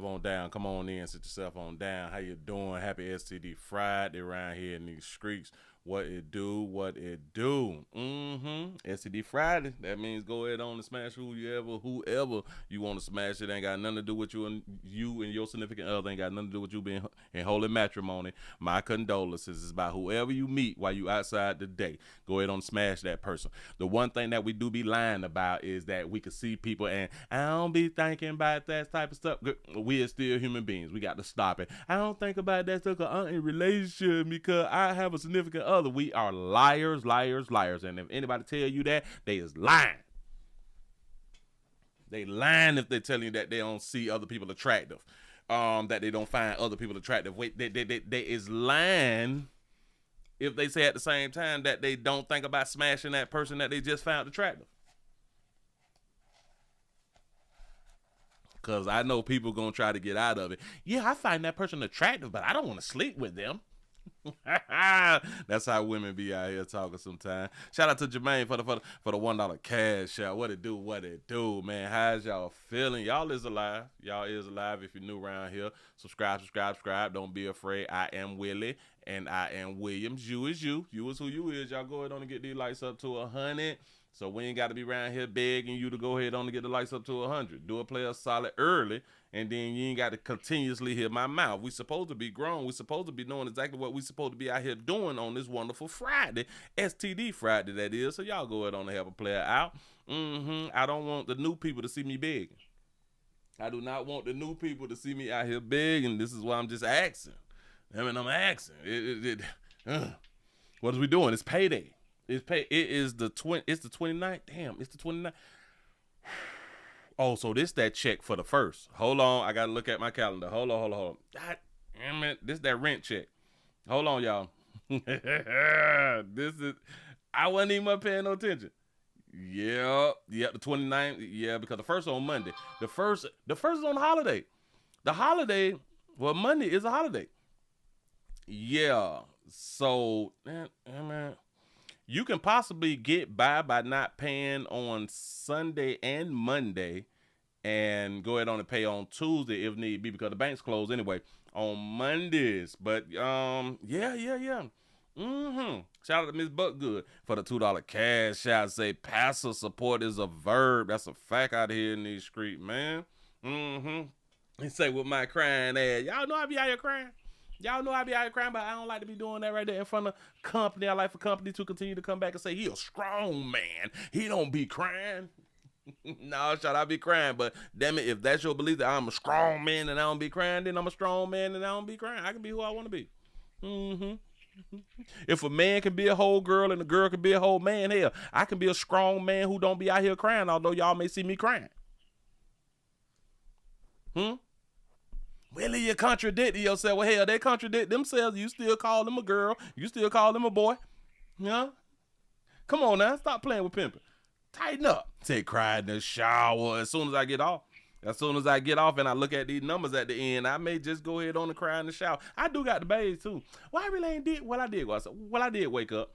on down. Come on in, sit yourself on down. How you doing? Happy STD Friday around here in these streets. What it do? What it do? STD Friday. That means go ahead on and smash whoever you want to smash. It ain't got nothing to do with you and your significant other. Ain't got nothing to do with you being in holy matrimony. My condolences is about whoever you meet while you outside today. Go ahead on and smash that person. The one thing that we do be lying about is that we can see people and I don't be thinking about that type of stuff. We are still human beings. We got to stop it. I don't think about that stuff because I'm in a relationship because I have a significant other. We are liars, liars, liars. And if anybody tell you that, they is lying. They lying if they're telling you that they don't see other people attractive. That they don't find other people attractive. Wait, they is lying if they say at the same time that they don't think about smashing that person that they just found attractive. Because I know people going to try to get out of it. Yeah, I find that person attractive, but I don't want to sleep with them. That's how women be out here talking sometimes. Shout out to Jermaine for the $1 cash out. What it do, man. How's y'all feeling? Y'all is alive. Y'all is alive. If you're new around here, subscribe. Don't be afraid. I am Willie and I am Williams. You is you. You is who you is. Y'all go ahead on and get these lights up to 100. So we ain't got to be around here begging you to go ahead on and get the lights up to 100. Do a player solid early, and then you ain't got to continuously hear my mouth. We supposed to be grown. We supposed to be knowing exactly what we supposed to be out here doing on this wonderful Friday, STD Friday that is. So y'all go ahead on and help a player out. I don't want the new people to see me begging. I do not want the new people to see me out here begging. This is why I'm just asking. I'm asking. What are we doing? It's payday. It is the 29th. Damn, it's the 29th. Oh, so this that check for the first. Hold on, I gotta look at my calendar. Hold on. God damn it, this that rent check. Hold on, y'all. This is. I wasn't even paying no attention. Yeah, the 29th. Yeah, because the first on Monday. The first is on holiday. The holiday. Well, Monday is a holiday. Yeah. So, man. You can possibly get by not paying on Sunday and Monday and go ahead on and pay on Tuesday if need be because the bank's closed anyway on Mondays. But yeah. Shout out to Miss Buckgood for the $2 cash shout. Say passive support is a verb. That's a fact out here in these streets, man. He say with my crying ass. Y'all know I be out here crying. Y'all know I be out here crying, but I don't like to be doing that right there in front of company. I like for company to continue to come back and say, he a strong man. He don't be crying. No, should I be crying? But damn it, if that's your belief that I'm a strong man and I don't be crying, then I'm a strong man and I don't be crying. I can be who I want to be. If a man can be a whole girl and a girl can be a whole man, hell, I can be a strong man who don't be out here crying, although y'all may see me crying. Willie, you contradicting yourself. Well, hell, they contradict themselves. You still call them a girl. You still call them a boy. Yeah? Come on now. Stop playing with pimping. Tighten up. Say cry in the shower as soon as I get off. As soon as I get off and I look at these numbers at the end, I may just go ahead on and cry in the shower. I do got the bathe too. Well, I really ain't did. Well, I did. Well, I did wake up.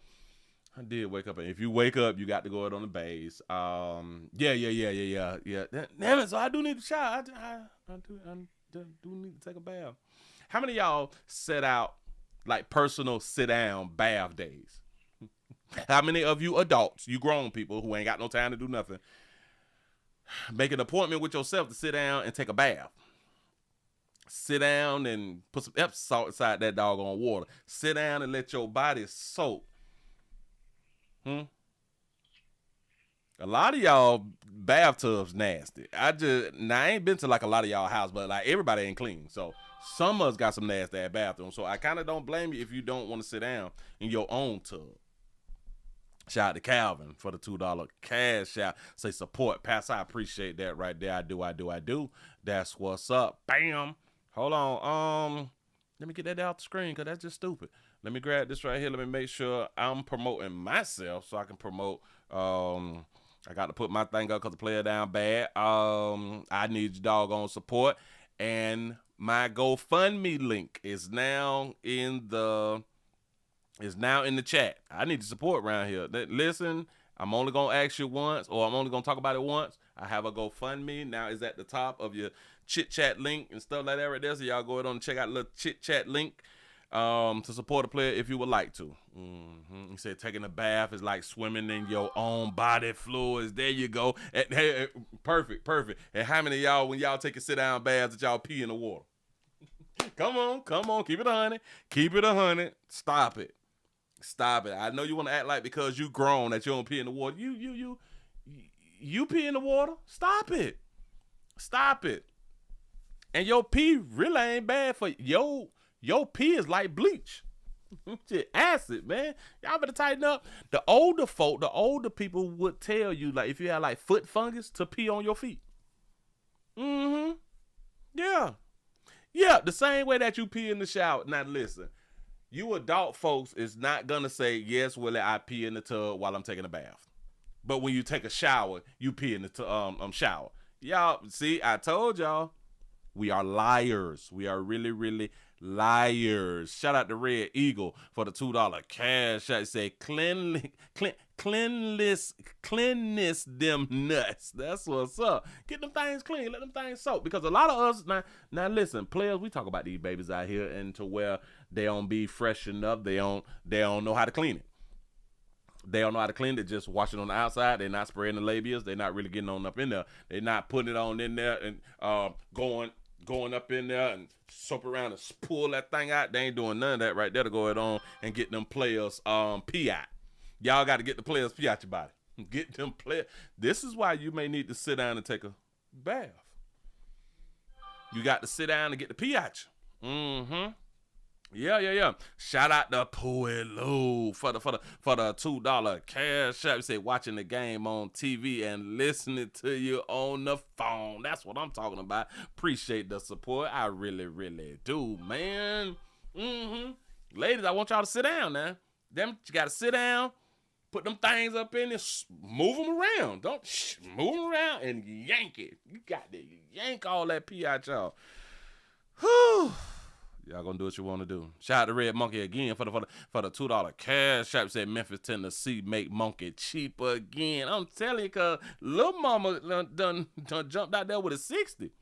I did wake up. And if you wake up, you got to go ahead on the base. Yeah. Damn it. So I do need to shower. I do need to take a bath. How many of y'all set out like personal sit down bath days? How many of you adults, you grown people who ain't got no time to do nothing, make an appointment with yourself to sit down and take a bath? Sit down and put some Epsom salt inside that doggone water. Sit down and let your body soak. A lot of y'all bathtubs nasty. I ain't been to like a lot of y'all house, but like everybody ain't clean. So some of us got some nasty ass bathrooms. So I kind of don't blame you if you don't want to sit down in your own tub. Shout out to Calvin for the $2 cash out. Say support. Pass, I appreciate that right there. I do. That's what's up. Bam. Hold on. Let me get that out the screen because that's just stupid. Let me grab this right here. Let me make sure I'm promoting myself so I can promote. I got to put my thing up because the player down bad. I need your doggone support. And my GoFundMe link is now in the chat. I need your support around here. Listen, I'm only going to ask you once, or I'm only going to talk about it once. I have a GoFundMe. Now it's at the top of your chit chat link and stuff like that right there. So y'all go ahead and check out the little chit chat link to support a player if you would like to. He said taking a bath is like swimming in your own body fluids. There you go. Perfect. And how many of y'all, when y'all take a sit down baths, that y'all pee in the water? Come on. Keep it 100. Stop it. I know you want to act like because you grown that you don't pee in the water. You pee in the water. Stop it. And your pee really ain't bad for your pee is like bleach. Acid, man. Y'all better tighten up. The older people would tell you, like, if you have like foot fungus, to pee on your feet. Yeah, the same way that you pee in the shower. Now listen, you adult folks is not gonna say, yes, Willie, I pee in the tub while I'm taking a bath. But when you take a shower, you pee in the shower. Y'all, see, I told y'all, we are liars. We are really, really liars. Shout out to Red Eagle for the $2 cash. I say cleanliness them nuts. That's what's up. Get them things clean. Let them things soak. Because a lot of us now listen, players, we talk about these babies out here and to where they don't be fresh enough. They don't know how to clean it. They don't know how to clean it. Just wash it on the outside. They're not spraying the labias. They're not really getting on up in there. They're not putting it on in there and going up in there and soap around and pull that thing out. They ain't doing none of that right there to go ahead on and get them players pee out. Y'all got to get the players pee out your body. Get them players. This is why you may need to sit down and take a bath. You got to sit down and get the pee out you. Yeah. Shout out to Puelu for the $2 cash app. You say watching the game on TV and listening to you on the phone. That's what I'm talking about. Appreciate the support. I really, really do, man. Ladies, I want y'all to sit down now. You got to sit down, put them things up in there, move them around. Don't move them around and yank it. You got to yank all that pee out y'all. Whew. Y'all gonna do what you want to do. Shout out to Red Monkey again for the $2 cash app. Said Memphis, Tennessee make monkey cheap again. I'm telling you, cause Lil Mama done jumped out there with a 60.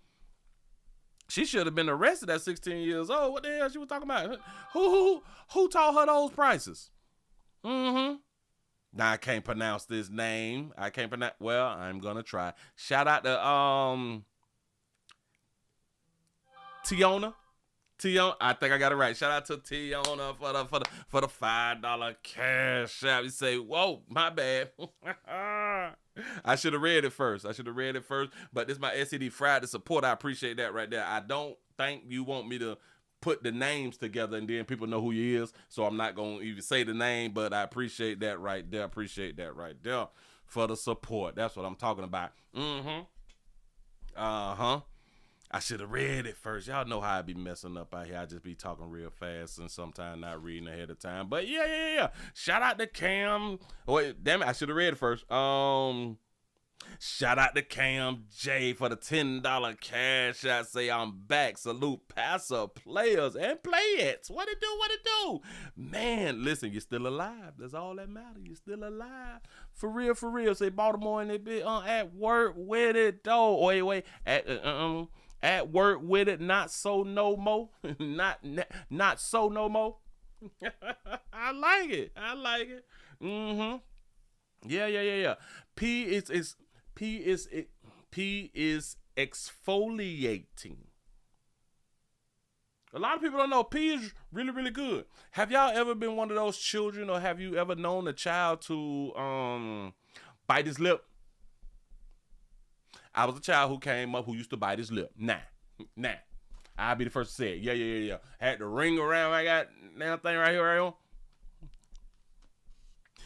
She should have been arrested at 16 years old. What the hell she was talking about? Who taught her those prices? Now I can't pronounce this name. Well, I'm gonna try. Shout out to Tiona, I think I got it right. Shout out to Tiona for the $5 cash app. You say, whoa, my bad. I should have read it first. But this is my SED Friday support. I appreciate that right there. I don't think you want me to put the names together and then people know who he is. So I'm not going to even say the name, but I appreciate that right there. For the support. That's what I'm talking about. I should have read it first. Y'all know how I be messing up out here. I just be talking real fast and sometimes not reading ahead of time. But yeah. Shout out to Cam. Wait, damn it, I should have read it first. Shout out to Cam J for the $10 cash. I say I'm back. Salute passer, players, and playettes. What it do? Man, listen, you're still alive. That's all that matters. You're still alive. For real. Say Baltimore and they be at work with it though. Wait. At work with it, not so no more. not so no more. I like it. Yeah. P is exfoliating. A lot of people don't know pee is really, really good. Have y'all ever been one of those children, or have you ever known a child to bite his lip? I was a child who came up who used to bite his lip. Nah. I'll be the first to say it. Yeah. Had the ring around. I got that thing right here.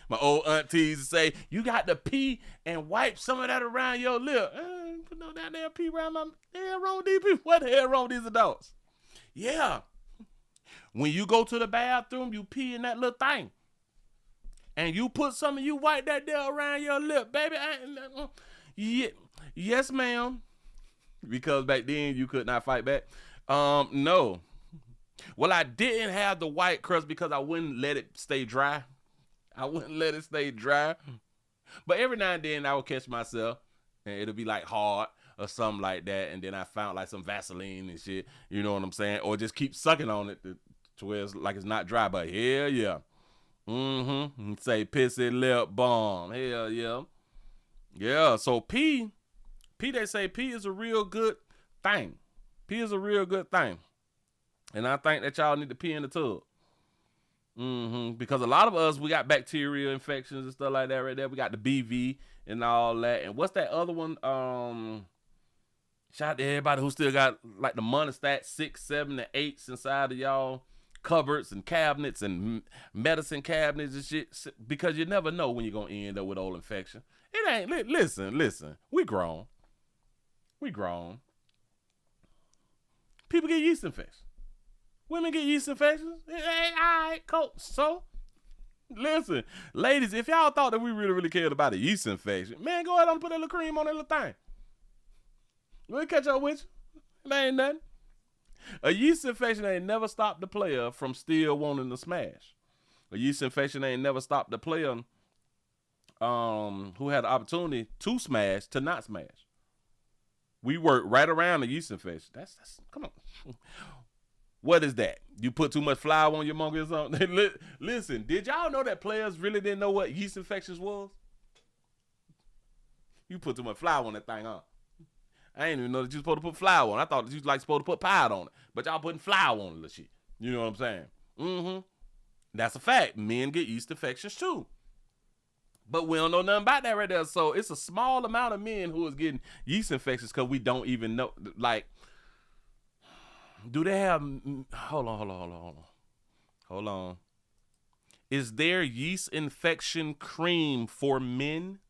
My old aunties say, you got to pee and wipe some of that around your lip. Put no down there, pee around my... The hell wrong with these people? What the hell wrong with these adults? Yeah. When you go to the bathroom, you pee in that little thing. And you put some and you wipe that there around your lip, baby. Yeah. Yes, ma'am. Because back then you could not fight back. No. Well, I didn't have the white crust because I wouldn't let it stay dry. But every now and then I would catch myself and it'll be like hard. or something like that, and then I found like some Vaseline and shit. You know what I'm saying? Or just keep sucking on it to where it's like it's not dry. But hell yeah. Say pissy lip balm. Hell yeah. Yeah. So P, they say P is a real good thing. Pee is a real good thing. And I think that y'all need to pee in the tub. Because a lot of us, we got bacterial infections and stuff like that right there. We got the BV and all that. And what's that other one? Shout out to everybody who still got like the monostat 6, 7, and 8s inside of y'all cupboards and cabinets and medicine cabinets and shit. Because you never know when you're going to end up with old infection. It ain't, listen. We grown. People get yeast infections. Women get yeast infections. Hey, all right, cool. So, listen, ladies, if y'all thought that we really cared about a yeast infection, man, go ahead and put that little cream on that little thing. We'll catch up with you. That ain't nothing. A yeast infection ain't never stopped the player from still wanting to smash. A yeast infection ain't never stopped the player who had the opportunity to smash to not smash. We work right around the yeast infection. That's come on. What is that? You put too much flour on your monkey or something? Listen, did y'all know that players really didn't know what yeast infections was? You put too much flour on that thing, huh? I ain't even know that you supposed to put flour on. I thought that you was like supposed to put powder on it. But y'all putting flour on the shit. You know what I'm saying? That's a fact. Men get yeast infections too. But we don't know nothing about that right there. So it's a small amount of men who is getting yeast infections because we don't even know. Like, do they have... Hold on. Is there yeast infection cream for men?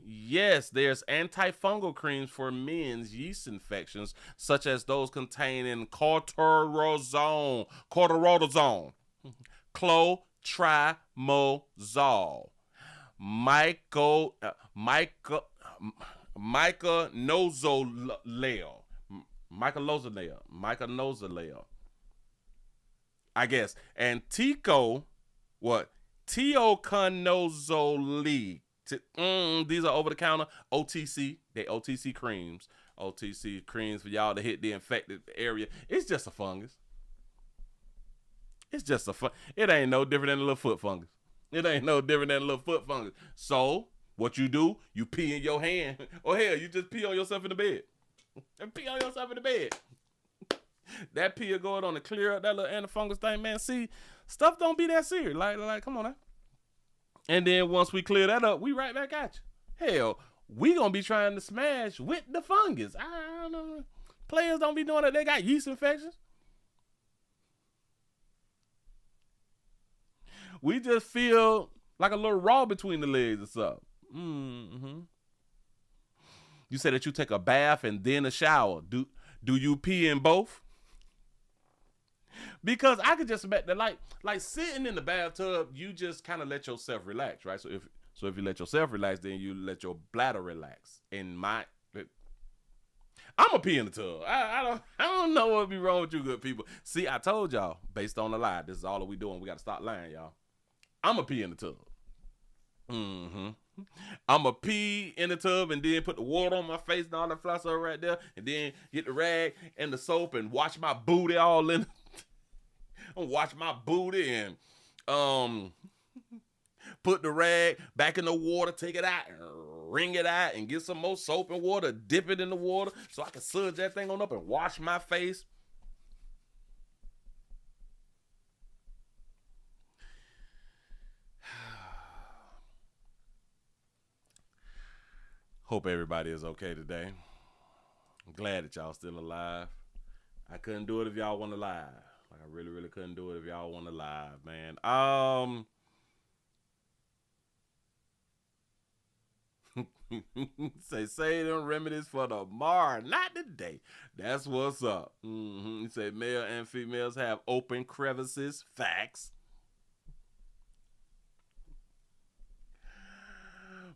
Yes, there's antifungal creams for men's yeast infections, such as those containing cortisone, clotrimazole, myconazole, I guess, and teoconazole. These are over the counter OTC. They OTC creams. OTC creams for y'all to hit the infected area. It's just a fungus. It ain't no different than a little foot fungus. So what you do, you pee in your hand. Or hell, you just pee on yourself in the bed. That pee will go on to clear up that little antifungus thing, man. See, stuff don't be that serious. Like, come on now. And then once we clear that up, we right back at you. Hell, we gonna be trying to smash with the fungus. I don't know. Players don't be doing that. They got yeast infections. We just feel like a little raw between the legs or something. You said that you take a bath and then a shower. Do you pee in both? Because I could just imagine that, like sitting in the bathtub, you just kind of let yourself relax, right? So if you let yourself relax, then you let your bladder relax. I'm a pee in the tub. I don't know what be wrong with you good people. See, I told y'all, based on the lie, this is all that we doing. We got to stop lying, y'all. I'm a pee in the tub. I'm a pee in the tub and then put the water on my face and all that fly stuff right there, and then get the rag and the soap and wash my booty all in. Wash my booty and put the rag back in the water, take it out and wring it out and get some more soap and water, dip it in the water so I can surge that thing on up and wash my face. Hope everybody is okay today. I'm glad that y'all still alive. I couldn't do it if y'all weren't alive. Like, I really couldn't do it if y'all weren't alive, man. Say them remedies for tomorrow, not today. That's what's up. He said male and females have open crevices. Facts.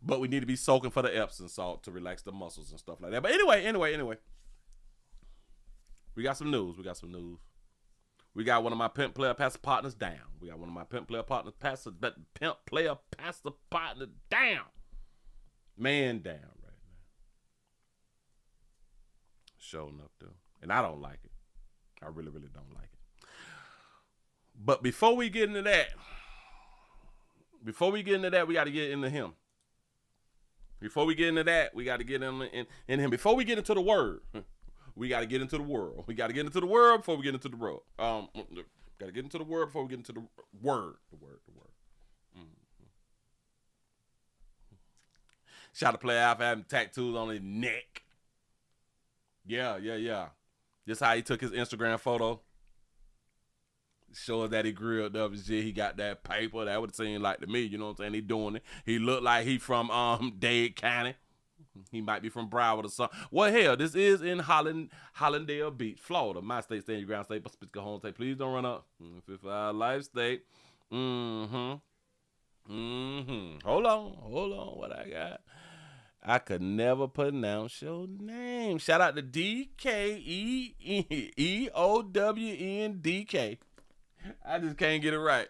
But we need to be soaking for the Epsom salt to relax the muscles and stuff like that. But anyway. We got some news. We got one of my pimp player pastor partners down. Man down right now. Sure enough, though. And I don't like it. I really, really don't like it. But before we get into that, we got to get into him. Before we get into that, we got to get in him. Before we get into the word, we got to get into the world. We got to get into the world before we get into the world. Got to get into the word before we get into the word. The word. Mm-hmm. Shout out to Play Alpha having tattoos on his neck. Yeah. Just how he took his Instagram photo. Showing that he grilled up and shit. He got that paper. That would seem like to me, you know what I'm saying? He doing it. He looked like he from Dade County. He might be from Broward or something. Well, hell, this is in Hollandale Beach, Florida. My state, stand your ground state, but go home state. Please don't run up. 55 life state. Hold on. What I got? I could never pronounce your name. Shout out to DKEOWNDK. I just can't get it right.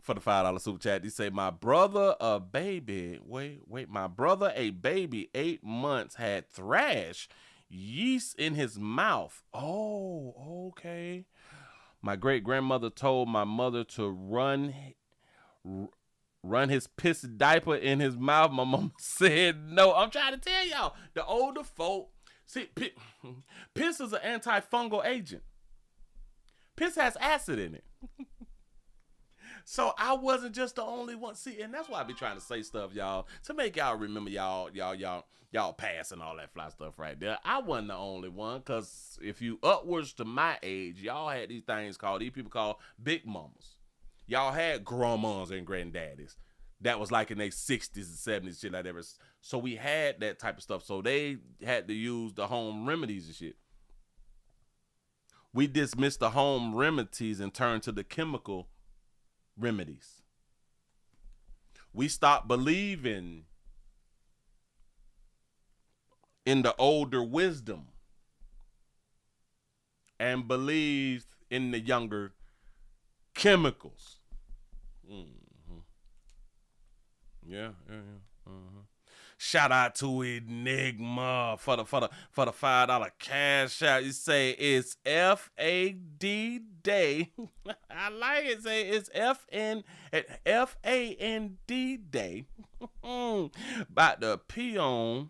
For the $5 super chat, he say, my brother a baby 8 months had thrash, yeast in his mouth. Oh, okay. My great grandmother told my mother to run his piss diaper in his mouth. My mama said no. I'm trying to tell y'all, the older folk, see, piss is an antifungal agent. Piss has acid in it. So I wasn't just the only one. See, and that's why I be trying to say stuff, y'all, to make y'all remember y'all passing all that fly stuff right there. I wasn't the only one, because if you upwards to my age, y'all had these people called big mamas. Y'all had grandmas and granddaddies. That was like in their 60s and 70s, shit like that. So we had that type of stuff. So they had to use the home remedies and shit. We dismissed the home remedies and turned to the chemical remedies. We stopped believing in the older wisdom and believed in the younger chemicals. Yeah. Shout out to Enigma for the $5 cash out. You say it's FAD day. I like it. Say it's FAND day. About to pee on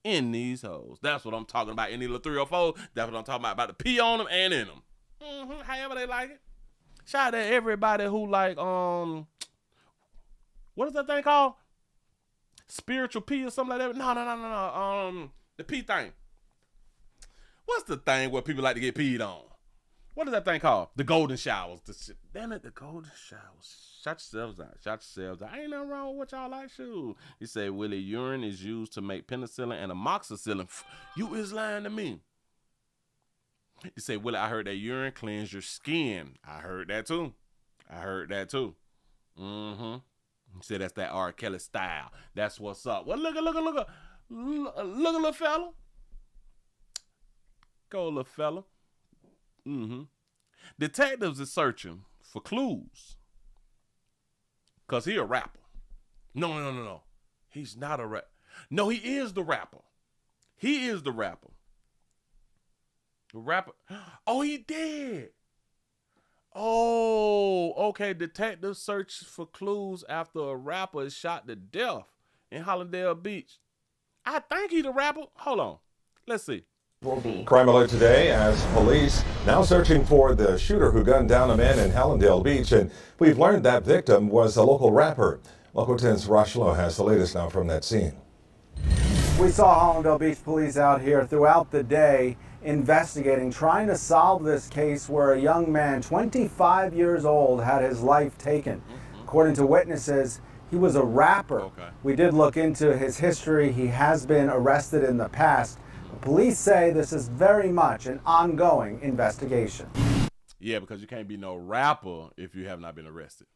in these hoes. That's what I'm talking about. In these little 304. That's what I'm talking about to pee on them and in them. However they like it. Shout out to everybody who like what is that thing called? Spiritual pee or something like that? No. The pee thing. What's the thing where people like to get peed on? What is that thing called? The golden showers. Damn it, the golden showers. Shut yourselves out. Ain't nothing wrong with what y'all like, shoot. He said, Willie, urine is used to make penicillin and amoxicillin. You is lying to me. He said, Willie, I heard that urine cleans your skin. I heard that too. He said that's that R. Kelly style. That's what's up. Well, look, little fella. Go, little fella. Detectives is searching for clues. Because he a rapper. No. He's not a rapper. No, he is the rapper. The rapper. Oh, he did. Oh, okay. Detectives search for clues after a rapper is shot to death in Hollandale Beach. I think he the rapper. Hold on. Let's see. Crime alert today as police now searching for the shooter who gunned down a man in Hallandale Beach. And we've learned that victim was a local rapper. Local 10's Rochlo has the latest now from that scene. We saw Hallandale Beach police out here throughout the day investigating, trying to solve this case where a young man, 25 years old, had his life taken. According to witnesses, he was a rapper. Okay. We did look into his history. He has been arrested in the past. Police say this is very much an ongoing investigation. Yeah, because you can't be no rapper if you have not been arrested.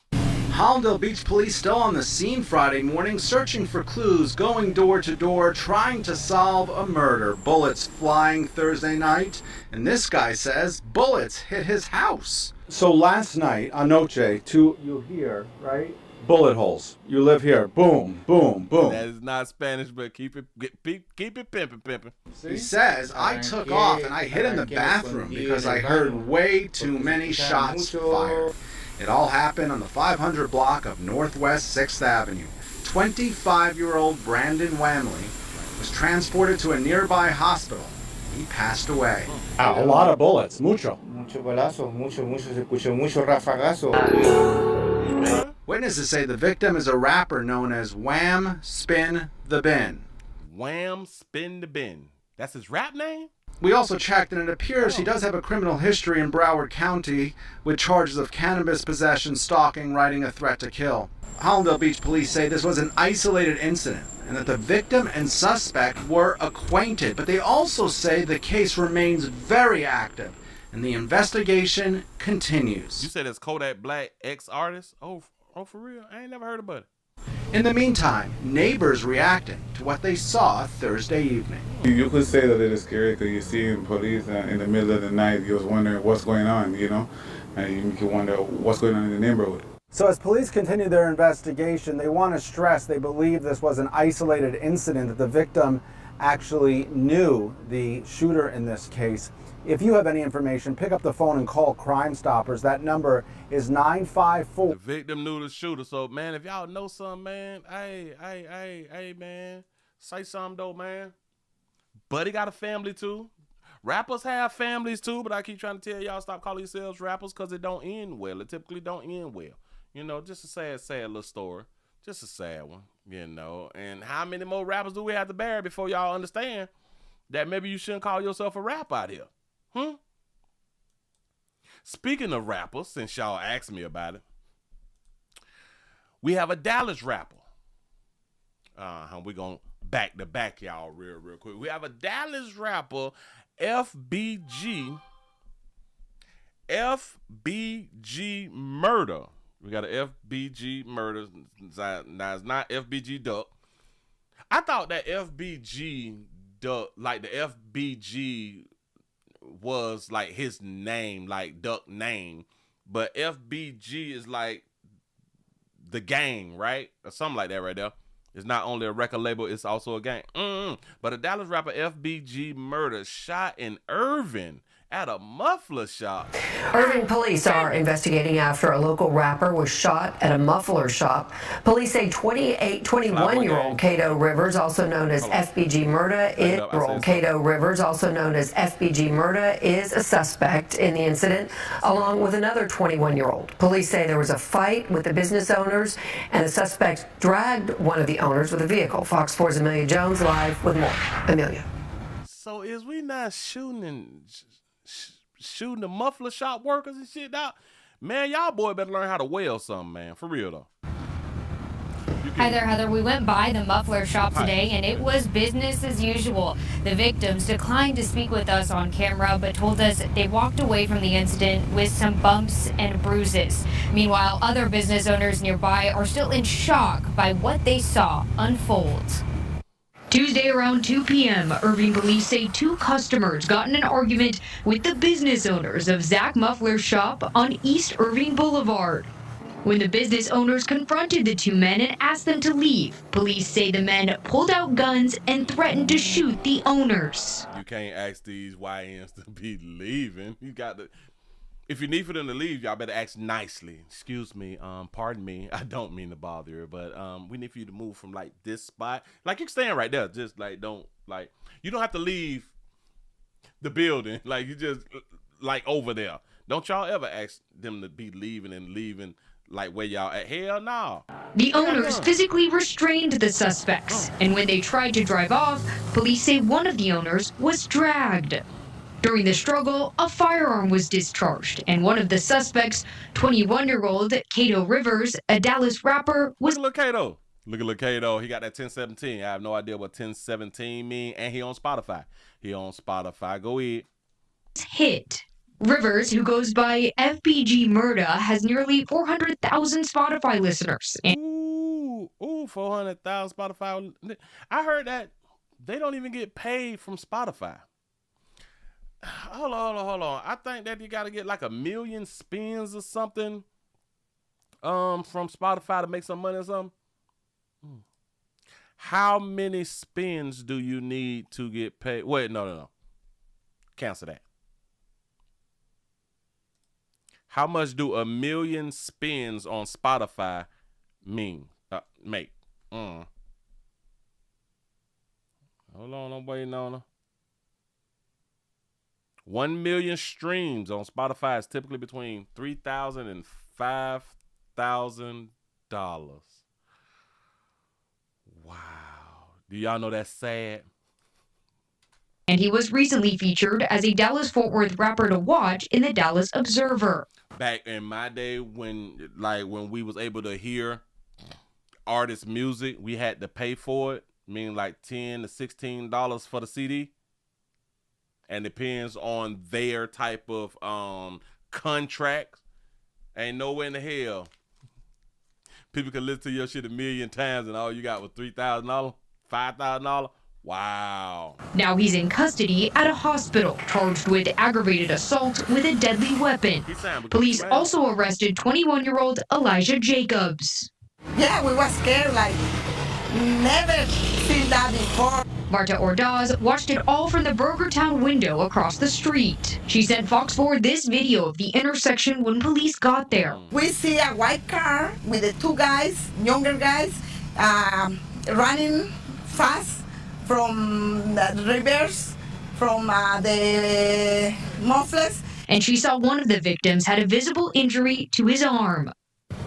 Hallandale Beach police still on the scene Friday morning, searching for clues, going door to door, trying to solve a murder. Bullets flying Thursday night, and this guy says bullets hit his house. So last night, anoche, you hear, right? bullet holes. You live here. Boom, boom, boom. That is not Spanish, but keep it pimping. He says, I took off and I hid in the bathroom because I heard way too many shots fired. It all happened on the 500 block of Northwest 6th Avenue. 25-year-old Brandon Wamley was transported to a nearby hospital. He passed away. Wow, a lot of bullets. Mucho. Mucho balazo, mucho, se escuchó mucho rafagazo. Witnesses say the victim is a rapper known as Wham Spin the Bin. Wham Spin the Bin. That's his rap name? We also checked, and it appears he does have a criminal history in Broward County with charges of cannabis possession, stalking, writing a threat to kill. Hollandale Beach police say this was an isolated incident and that the victim and suspect were acquainted, but they also say the case remains very active and the investigation continues. You said it's Kodak Black, ex-artist? Oh, for real? I ain't never heard about it. In the meantime, neighbors reacting to what they saw Thursday evening. You could say that it is scary because you see police in the middle of the night. You're wondering what's going on, you know, and you wonder what's going on in the neighborhood. So as police continue their investigation, they want to stress they believe this was an isolated incident, that the victim actually knew the shooter in this case. If you have any information, pick up the phone and call Crime Stoppers. That number is 954. The victim knew the shooter. So, man, if y'all know something, man, hey, man, say something, though, man. Buddy got a family, too. Rappers have families, too, but I keep trying to tell y'all, stop calling yourselves rappers because it don't end well. It typically don't end well. You know, just a sad little story. Just a sad one, you know. And how many more rappers do we have to bury before y'all understand that maybe you shouldn't call yourself a rapper out here? Speaking of rappers, since y'all asked me about it, we have a Dallas rapper. We're going back to back y'all real quick. We have a Dallas rapper, FBG Murder. We got a FBG Murder. Now, it's not FBG Duck. I thought that FBG Duck, like the FBG was like his name, like Duck name, but FBG is like the gang, right? Or something like that right there. It's not only a record label, it's also a gang. But a Dallas rapper, FBG Murder, shot in Irving at a muffler shop. Irving police are investigating after a local rapper was shot at a muffler shop. Police say 21-year-old Cato Rivers, also known as FBG Murder, is a suspect in the incident, along with another 21-year-old. Police say there was a fight with the business owners, and the suspect dragged one of the owners with a vehicle. Fox 4's Amelia Jones live with more. Amelia. So is we not shooting the muffler shop workers and shit out? Man, y'all boy better learn how to weld something, man. For real, though. Hi there, Heather. We went by the muffler shop today, and it was business as usual. The victims declined to speak with us on camera, but told us they walked away from the incident with some bumps and bruises. Meanwhile, other business owners nearby are still in shock by what they saw unfold. Tuesday around 2 p.m., Irving police say two customers got in an argument with the business owners of Zach Muffler's shop on East Irving Boulevard. When the business owners confronted the two men and asked them to leave, police say the men pulled out guns and threatened to shoot the owners. You can't ask these YNs to be leaving. You got to... If you need for them to leave, y'all better ask nicely. Excuse me, pardon me. I don't mean to bother you, but we need for you to move from like this spot. Like, you can stand right there. Just like, you don't have to leave the building. Like, you just like over there. Don't y'all ever ask them to be leaving like where y'all at. Hell no. The owners physically restrained the suspects, and when they tried to drive off, police say one of the owners was dragged. During the struggle, a firearm was discharged, and one of the suspects, 21-year-old Cato Rivers, a Dallas rapper, was... Look at Cato. Look at Cato. He got that 1017. I have no idea what 1017 mean, and he on Spotify. Go ahead. Hit. Rivers, who goes by FBG Murda, has nearly 400,000 Spotify listeners. Ooh, 400,000 Spotify. I heard that they don't even get paid from Spotify. Hold on. I think that you got to get like 1 million spins or something from Spotify to make some money or something? How many spins do you need to get paid? Wait, no. Cancel that. How much do 1 million spins on Spotify make? Hold on, I'm waiting on her. 1 million streams on Spotify is typically between $3,000 and $5,000. Wow. Do y'all know that's sad? And he was recently featured as a Dallas-Fort Worth rapper to watch in the Dallas Observer. Back in my day when we was able to hear artist music, we had to pay for it, meaning like $10 to $16 for the CD. And depends on their type of contract. Ain't nowhere in the hell people can listen to your shit 1 million times and all you got was $3,000, $5,000. Wow. Now he's in custody at a hospital, charged with aggravated assault with a deadly weapon. Police also arrested 21-year-old Elijah Jacobs. Yeah, we were scared, like, never seen that before. Marta Ordaz watched it all from the Burgertown window across the street. She sent Fox 4 this video of the intersection when police got there. We see a white car with the two guys, younger guys, running fast from the reverse, from the mufflers. And she saw one of the victims had a visible injury to his arm.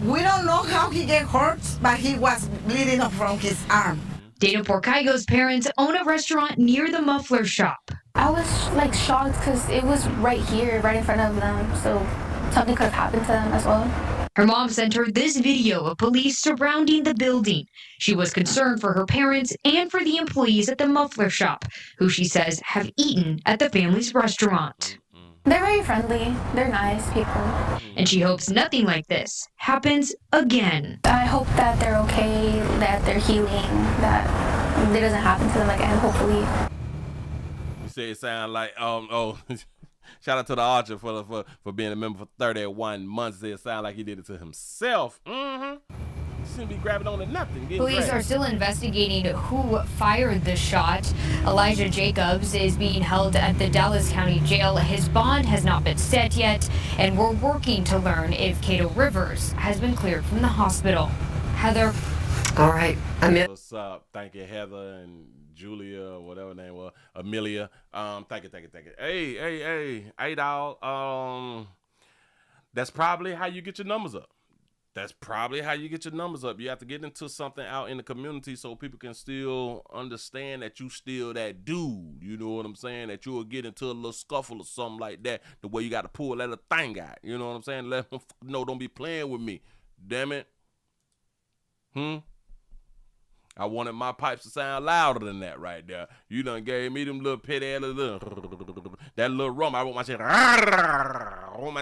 We don't know how he get hurt, but he was bleeding from his arm. Dana Porcaigo's parents own a restaurant near the muffler shop. I was like shocked because it was right here, right in front of them, so something could have happened to them as well. Her mom sent her this video of police surrounding the building. She was concerned for her parents and for the employees at the muffler shop, who she says have eaten at the family's restaurant. They're very friendly. They're nice people. And she hopes nothing like this happens again. I hope that they're okay, that they're healing, that it doesn't happen to them again, hopefully. You say it sound like, shout out to the Archer for being a member for 31 months. It sound like he did it to himself. He shouldn't be grabbing on to nothing. Police are still investigating who fired the shot. Elijah Jacobs is being held at the Dallas County Jail. His bond has not been set yet, and we're working to learn if Cato Rivers has been cleared from the hospital. Heather. All right. What's up? Thank you, Heather and Julia, or whatever her name was, Amelia. Thank you. Hey, dog. That's probably how you get your numbers up. You have to get into something out in the community so people can still understand that you still that dude. You know what I'm saying? That you'll get into a little scuffle or something like that. The way you got to pull that little thing out. You know what I'm saying? Let them know, don't be playing with me. Damn it. I wanted my pipes to sound louder than that right there. You done gave me them little petty that little rum. I want my shit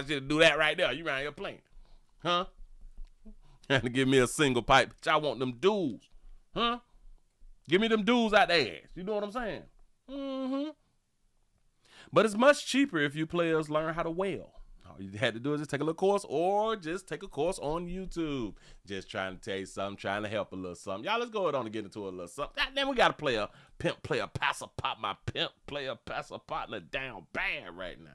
to do that right there. You around here playing. Huh? To give me a single pipe. I want them dudes. Huh? Give me them dudes out there. You know what I'm saying? But it's much cheaper if you players learn how to whale. All you had to do is just take a little course or just take a course on YouTube. Just trying to tell you something, trying to help a little something. Y'all, let's go on and get into a little something. Goddamn, we got to play a pimp, player, passer, pop. My pimp, player, passer, partner down bad right now.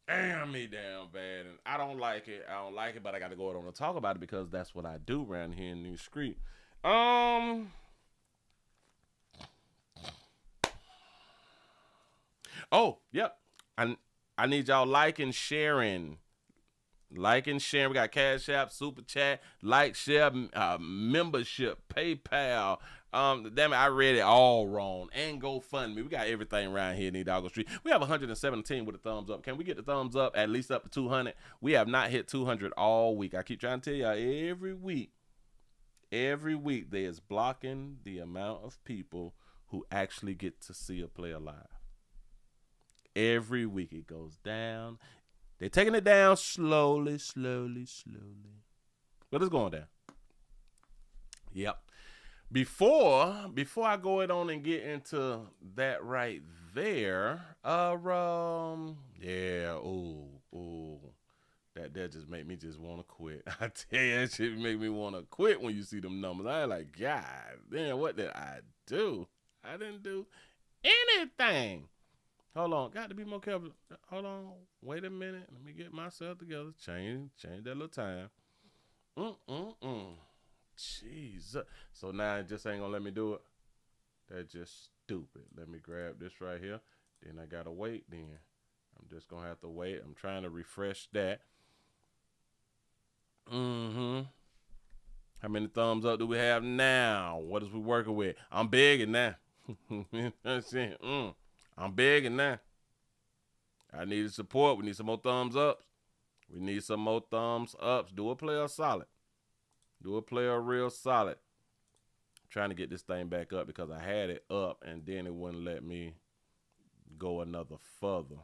Damn me down bad. And I don't like it, but I got to go on and talk about it because that's what I do around here in New Street. Oh, yep. I need y'all like and sharing. Like and sharing. We got Cash App, Super Chat, like, share, membership, PayPal. Damn it, I read it all wrong. And GoFundMe. We got everything around here in Hidalgo Street. We have 117 with a thumbs up. Can we get the thumbs up at least up to 200? We have not hit 200 all week. I keep trying to tell y'all every week they is blocking the amount of people who actually get to see a player live. Every week it goes down. They're taking it down slowly. But it's going down. Yep. Before I go on and get into that right there, that that just make me just want to quit. I tell you, that shit make me want to quit when you see them numbers. I like, God damn, what did I do? I didn't do anything. Hold on, got to be more careful. Hold on, wait a minute. Let me get myself together. Change that little time. Jesus. So now it just ain't gonna let me do it. That's just stupid. Let me grab this right here. Then I gotta wait then. I'm just gonna have to wait. I'm trying to refresh that. How many thumbs up do we have now? What is we working with? I'm begging now. I'm begging now. I need support. We need some more thumbs ups. We need some more thumbs ups. Do a player solid. Do a player real solid. I'm trying to get this thing back up because I had it up and then it wouldn't let me go another further.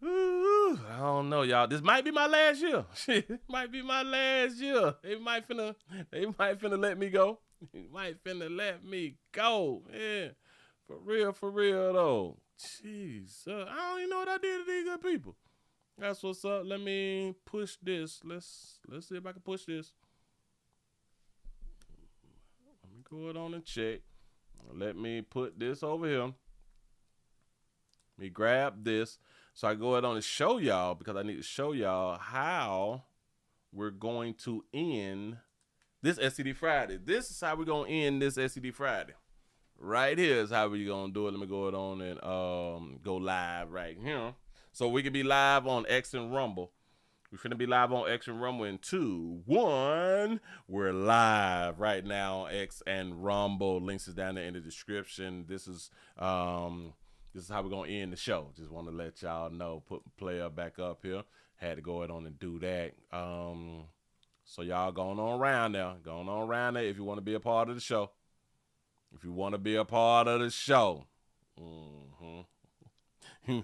Ooh, I don't know, y'all. This might be my last year. Shit, it might be my last year. They might finna let me go. They might finna let me go. Yeah. For real though. Jeez. I don't even know what I did to these good people. That's what's up. Let me push this. Let's see if I can push this. Let me go ahead on and check. Let me put this over here. Let me grab this. So I go ahead on and show y'all because I need to show y'all how we're going to end this STD Friday. This is how we're going to end this STD Friday. Right here is how we're going to do it. Let me go ahead on and go live right here. So we can be live on X and Rumble. We're finna be live on X and Rumble in 2, 1. We're live right now on X and Rumble. Links is down there in the description. This is how we're gonna end the show. Just want to let y'all know. Put player back up here. Had to go ahead on and do that. So y'all going on around now. Going on around there if you want to be a part of the show. If you want to be a part of the show.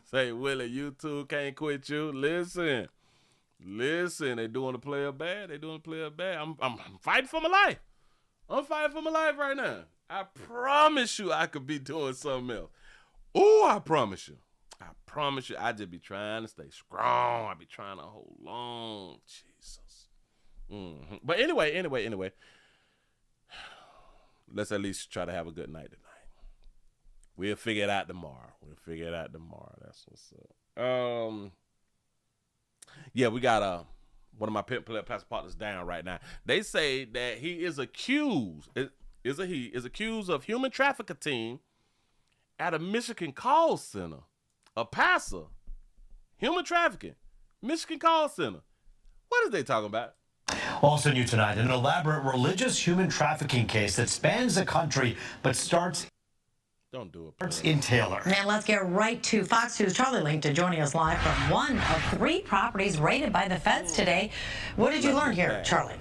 Say, Willie, YouTube can't quit you. Listen, they doing the player bad. They doing the player bad. I'm fighting for my life. I'm fighting for my life right now. I promise you I could be doing something else. Oh, I promise you. I just be trying to stay strong. I be trying to hold on. Jesus. But anyway. Let's at least try to have a good night tonight. We'll figure it out tomorrow. That's what's up. Yeah, we got one of my past partners down right now. They say that he is accused. He is accused of human trafficking at a Michigan call center. A passer. Human trafficking. Michigan call center. What is they talking about? Also new tonight, an elaborate religious human trafficking case that spans the country but starts in Taylor. And let's get right to Fox News' Charlie Linked joining us live from one of 3 properties raided by the feds today. What did you learn here, Charlie?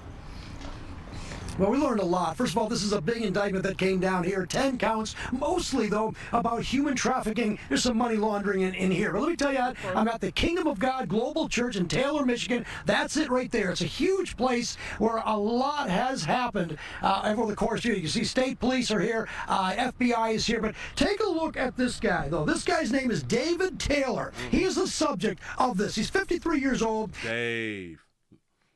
Well, we learned a lot. First of all, this is a big indictment that came down here. 10 counts, mostly, though, about human trafficking. There's some money laundering in here. But let me tell you, I'm at the Kingdom of God Global Church in Taylor, Michigan. That's it right there. It's a huge place where a lot has happened over the course of the year. You can see state police are here. FBI is here. But take a look at this guy, though. This guy's name is David Taylor. He is the subject of this. He's 53 years old. Dave.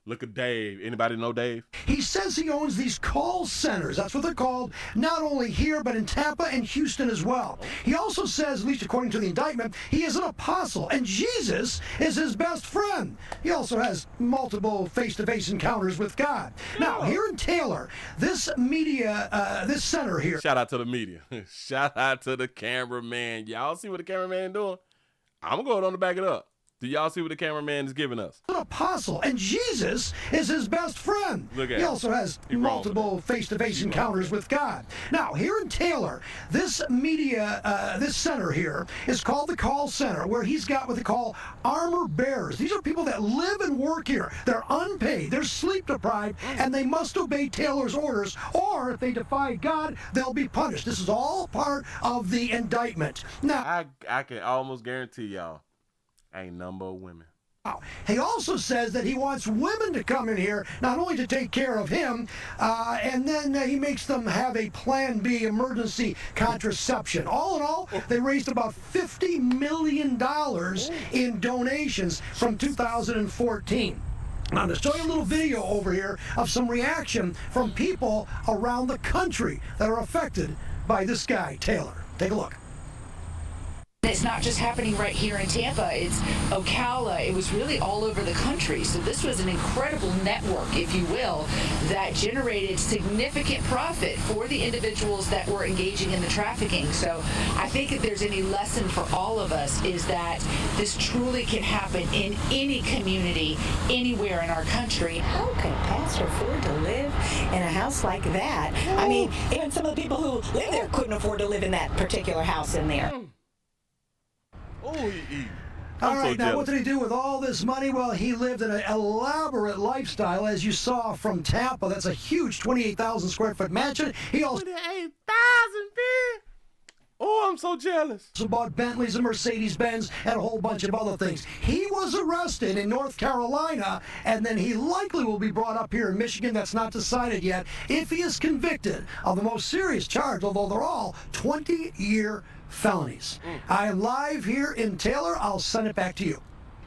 Look at Dave. Anybody know Dave? He says he owns these call centers. That's what they're called, not only here, but in Tampa and Houston as well. He also says, at least according to the indictment, he is an apostle, and Jesus is his best friend. He also has multiple face-to-face encounters with God. Now, here in Taylor, this center here. Shout out to the media. Shout out to the cameraman. Y'all see what the cameraman doing? I'm going on to back it up. Do y'all see what the cameraman is giving us? An apostle, and Jesus is his best friend. Look at he also has multiple face-to-face encounters with God. Now, here in Taylor, this center here is called the call center, where he's got what they call armor bearers. These are people that live and work here. They're unpaid, they're sleep-deprived, and they must obey Taylor's orders, or if they defy God, they'll be punished. This is all part of the indictment. Now, I can almost guarantee y'all, ain't number of women. He also says that he wants women to come in here, not only to take care of him, and then he makes them have a Plan B emergency contraception. All in all, they raised about $50 million in donations from 2014. Now, to show you a little video over here of some reaction from people around the country that are affected by this guy, Taylor. Take a look. It's not just happening right here in Tampa, it's Ocala, it was really all over the country. So this was an incredible network, if you will, that generated significant profit for the individuals that were engaging in the trafficking. So I think if there's any lesson for all of us is that this truly can happen in any community, anywhere in our country. How can a pastor afford to live in a house like that? I mean, even some of the people who live there couldn't afford to live in that particular house in there. All right, now what did he do with all this money? Well, he lived in an elaborate lifestyle, as you saw from Tampa. That's a huge 28,000 square foot mansion. He also 28,000, man. Oh, I'm so jealous. Bought Bentleys and Mercedes-Benz and a whole bunch of other things. He was arrested in North Carolina, and then he likely will be brought up here in Michigan. That's not decided yet. If he is convicted of the most serious charge, although they're all 20-year felonies. I am live here in Taylor. I'll send it back to you.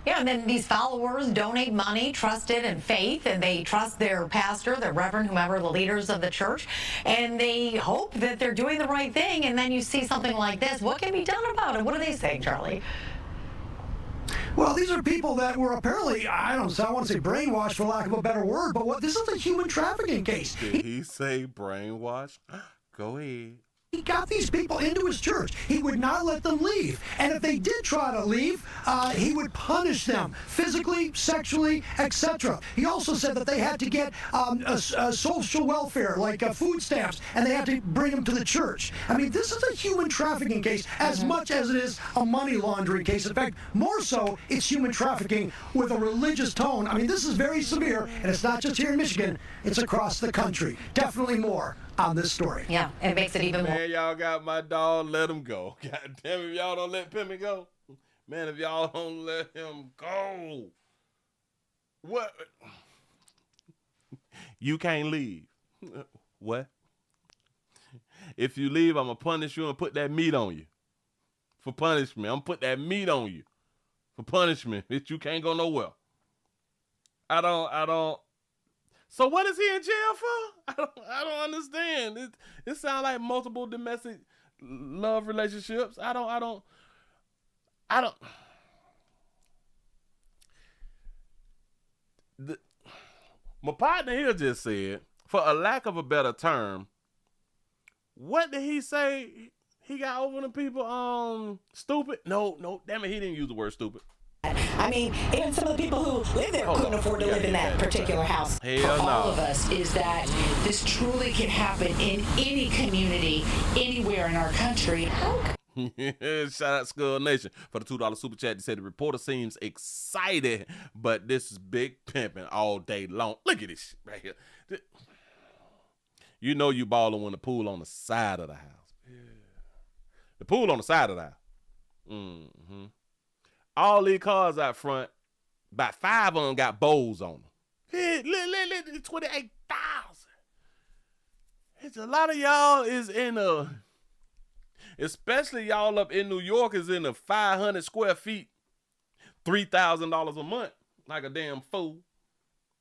Yeah, and then these followers donate money, trusted in faith, and they trust their pastor, their reverend, whomever, the leaders of the church, and they hope that they're doing the right thing, and then you see something like this. What can be done about it? What are they saying, Charlie? Well, these are people that were apparently, I want to say brainwashed for lack of a better word, but this is a human trafficking case. Did he say brainwashed? Go ahead. He got these people into his church. He would not let them leave. And if they did try to leave, he would punish them physically, sexually, etc. He also said that they had to get social welfare, like food stamps, and they had to bring them to the church. I mean, this is a human trafficking case as much as it is a money laundering case. In fact, more so, it's human trafficking with a religious tone. I mean, this is very severe, and it's not just here in Michigan. It's across the country. Definitely more on this story. Yeah, it makes it even more. Man, y'all got my dog, let him go. God damn, if y'all don't let Pimpy go. Man, if y'all don't let him go. What? You can't leave. What? If you leave, I'm going to punish you and put that meat on you. For punishment. I'm going to put that meat on you. For punishment. That you can't go nowhere. I don't. So what is he in jail for? I don't understand. It sounds like multiple domestic love relationships. I don't. My partner here just said, for a lack of a better term, what did he say? He got over the people stupid? No, damn it, he didn't use the word stupid. I mean, even some of the people who live there couldn't afford to live in that particular house. Hell For no. all of us is that this truly can happen in any community, anywhere in our country. Shout out Skull Nation for the $2 super chat. They said the reporter seems excited, but this is big pimping all day long. Look at this shit right here. You know you balling when the pool on the side of the house. Yeah. The pool on the side of the house. Mm-hmm. All these cars out front, about 5 of them got bows on them. Hey, look, 28,000. It's a lot of y'all is in especially y'all up in New York is in 500 square feet, $3,000 a month, like a damn fool.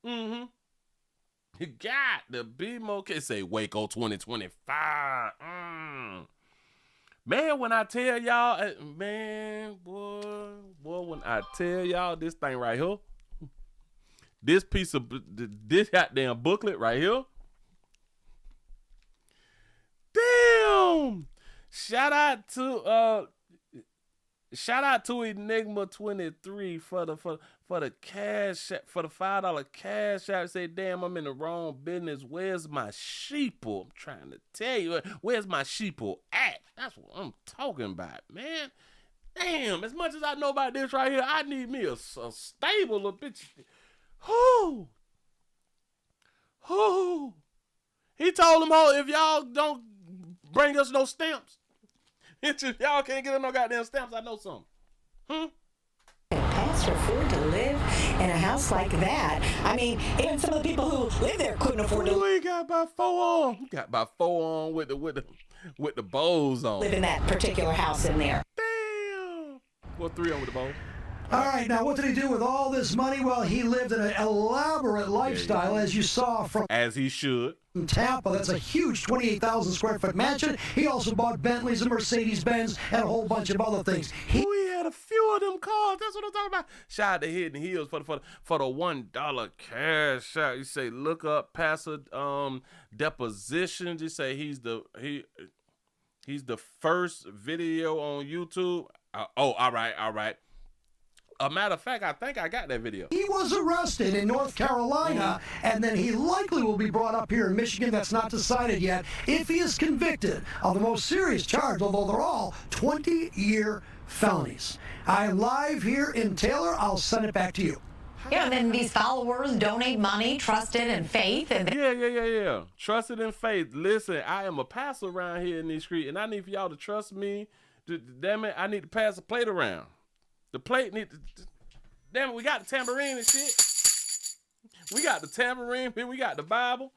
Mm-hmm. You got to be more. Say Waco 2025. Man, when I tell y'all, boy, when I tell y'all this thing right here, this piece of, this goddamn booklet right here, damn! Shout out to Enigma 23 for the cash, for the $5 cash out. Say, damn, I'm in the wrong business. Where's my sheeple? I'm trying to tell you, where's my sheeple at? That's what I'm talking about, man. Damn, as much as I know about this right here, I need me a stable of bitch. Whoo. He told them, if y'all don't bring us no stamps, if y'all can't get us no goddamn stamps, I know something. Can a pastor afford to live in a house like that. I mean, even some of the people who live there couldn't afford to He got about 4 on. He got about 4 on with the bows on. live in that particular house in there. Damn. Well, 3 on with the bows. All right, now what did he do with all this money? Well, he lived an elaborate lifestyle, as you saw from as he should. Tampa. That's a huge 28,000 square foot mansion. He also bought Bentleys and Mercedes-Benz and a whole bunch of other things. He had a few of them cars. That's what I'm talking about. Shout out to Hidden Hills for the $1 cash out. You say look up Pastor depositions. You say he's the first video on YouTube. All right. A matter of fact, I think I got that video. He was arrested in North Carolina, and then he likely will be brought up here in Michigan. That's not decided yet. If he is convicted of the most serious charge, although they're all 20-year felonies. I'm live here in Taylor. I'll send it back to you. Yeah, and then these followers donate money, trusted in faith. And Yeah. Trusted in faith. Listen, I am a pastor around here in these streets, and I need for y'all to trust me. Damn it, I need to pass the plate around. The plate need to, damn it, we got the tambourine and shit. We got the tambourine, we got the Bible.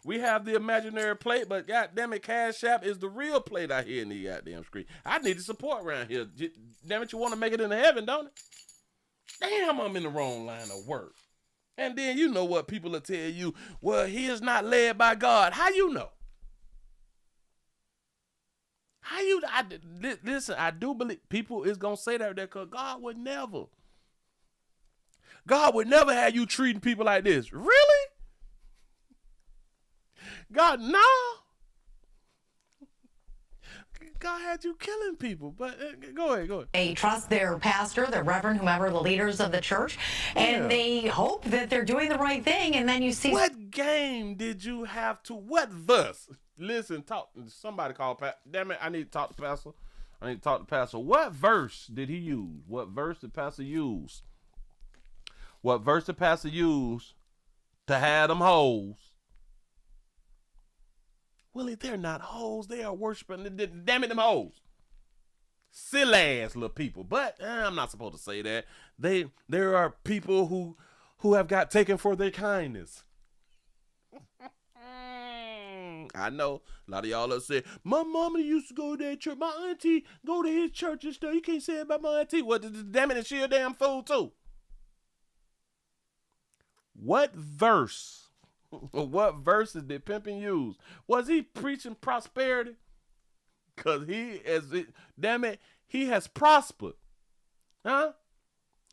We have the imaginary plate, but goddamn it, Cash App is the real plate out here in the goddamn street. I need the support around here. Damn it, you want to make it into heaven, don't it? Damn, I'm in the wrong line of work. And then you know what people will tell you, well, he is not led by God. How you know? Listen, I do believe people is going to say that because God would never have you treating people like this. Really? God, no. God had you killing people, but go ahead. They trust their pastor, their reverend, whomever, the leaders of the church, and they hope that they're doing the right thing, and then you see... What game did you have to... What verse? Listen, somebody called... Damn it, I need to talk to pastor. What verse did he use? What verse did pastor use? What verse did pastor use to have them hoes? Willie, they're not hoes. They are worshiping. Damn it, them hoes. Silly ass little people. But I'm not supposed to say that. There are people who have got taken for their kindness. I know a lot of y'all have said, my mama used to go to that church. My auntie go to his church and stuff. You can't say it about my auntie. Well, damn it, and she a damn fool too. What verses did Pimpin use? Was he preaching prosperity? Because he has prospered. Huh?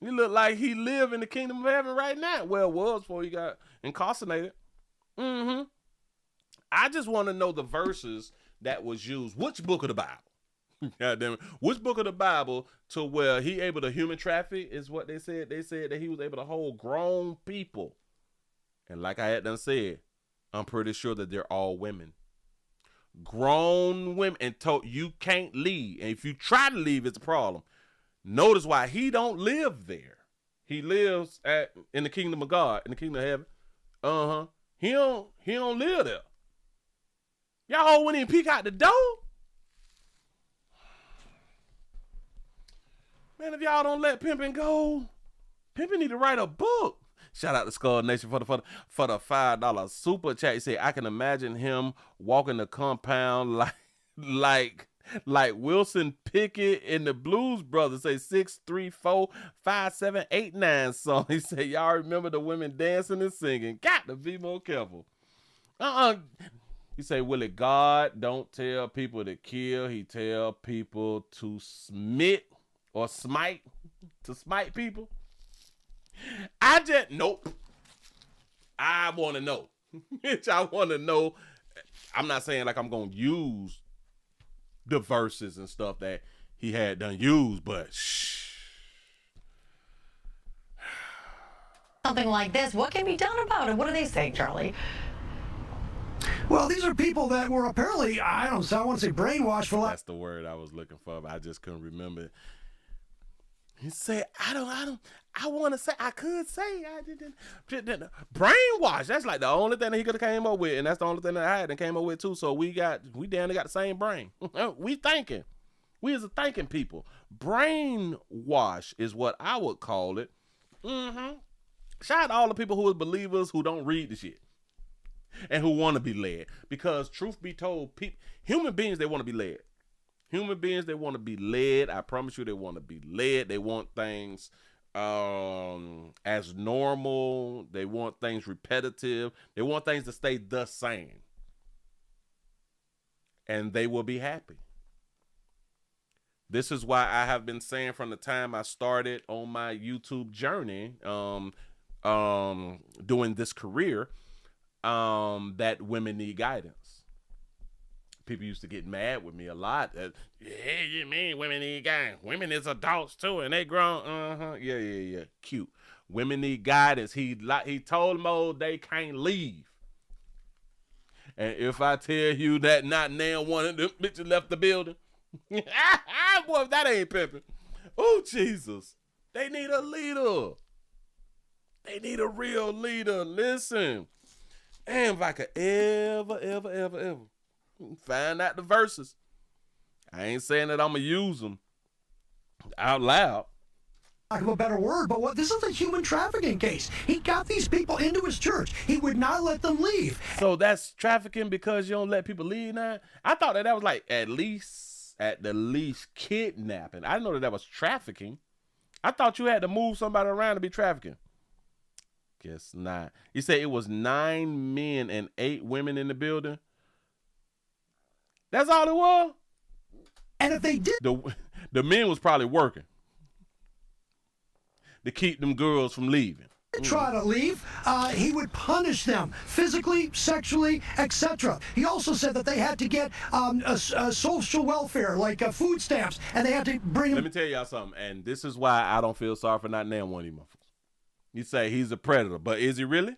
He look like he live in the kingdom of heaven right now. Well, it was before he got incarcerated. Mm-hmm. I just want to know the verses that was used. Which book of the Bible? God damn it. Which book of the Bible to where he able to human traffic is what they said. They said that he was able to hold grown people. And like I had done said, I'm pretty sure that they're all women. Grown women, and told you can't leave. And if you try to leave, it's a problem. Notice why he don't live there. He lives in the kingdom of God, in the kingdom of heaven. Uh-huh. He don't live there. Y'all went in and peek out the door. Man, if y'all don't let Pimpin' go, Pimpin' need to write a book. Shout out to Skull Nation for the $5 super chat. He said, I can imagine him walking the compound like Wilson Pickett and the Blues Brothers. Say 6345789 song. He said, y'all remember the women dancing and singing. Got to be more careful. He say, Willie, God don't tell people to kill. He tell people to smite people. Nope. I want to know. I want to know. I'm not saying like I'm going to use the verses and stuff that he had done use, but something like this, what can be done about it? What do they say, Charlie? Well, these are people that were apparently, I want to say brainwashed for That's the word I was looking for, but I just couldn't remember it. He said, I could say I didn't. Brainwash. That's like the only thing that he could have came up with, and that's the only thing that I had and came up with too. So we damn near got the same brain. We thinking. We as a thinking people. Brainwash is what I would call it. Mm-hmm. Shout out to all the people who are believers who don't read the shit and who want to be led. Because truth be told, human beings, they want to be led. Human beings, they want to be led. I promise you, they want to be led. They want things as normal. They want things repetitive. They want things to stay the same. And they will be happy. This is why I have been saying from the time I started on my YouTube journey, doing this career, that women need guidance. People used to get mad with me a lot. Hey, you mean women need guidance? Women is adults too, and they grown. Yeah. Cute. Women need guidance. He told them all they can't leave. And if I tell you that not now one of them bitches left the building, boy, if that ain't pimping. Oh, Jesus. They need a leader. They need a real leader. Listen. And if I could ever find out the verses, I ain't saying that I'm going to use them out loud. Lack of a better word, but this is a human trafficking case. He got these people into his church. He would not let them leave. So that's trafficking because you don't let people leave now? I thought that was like at the least kidnapping. I didn't know that was trafficking. I thought you had to move somebody around to be trafficking. Guess not. You said it was 9 men and 8 women in the building? That's all it was? And if they did... The men was probably working to keep them girls from leaving. Try to leave, he would punish them physically, sexually, etc. He also said that they had to get social welfare, like food stamps, and they had to bring them. Let me tell y'all something, and this is why I don't feel sorry for not naming one of these motherfuckers. You say he's a predator, but is he really?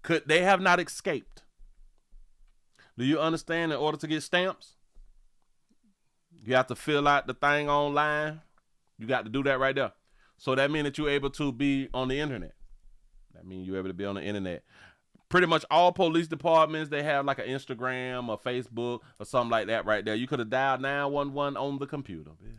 Could they have not escaped? Do you understand? In order to get stamps, you have to fill out the thing online. You got to do that right there. So that means that you're able to be on the internet. That means you're able to be on the internet. Pretty much all police departments, they have like an Instagram or Facebook or something like that right there. You could have dialed 911 on the computer. Yeah.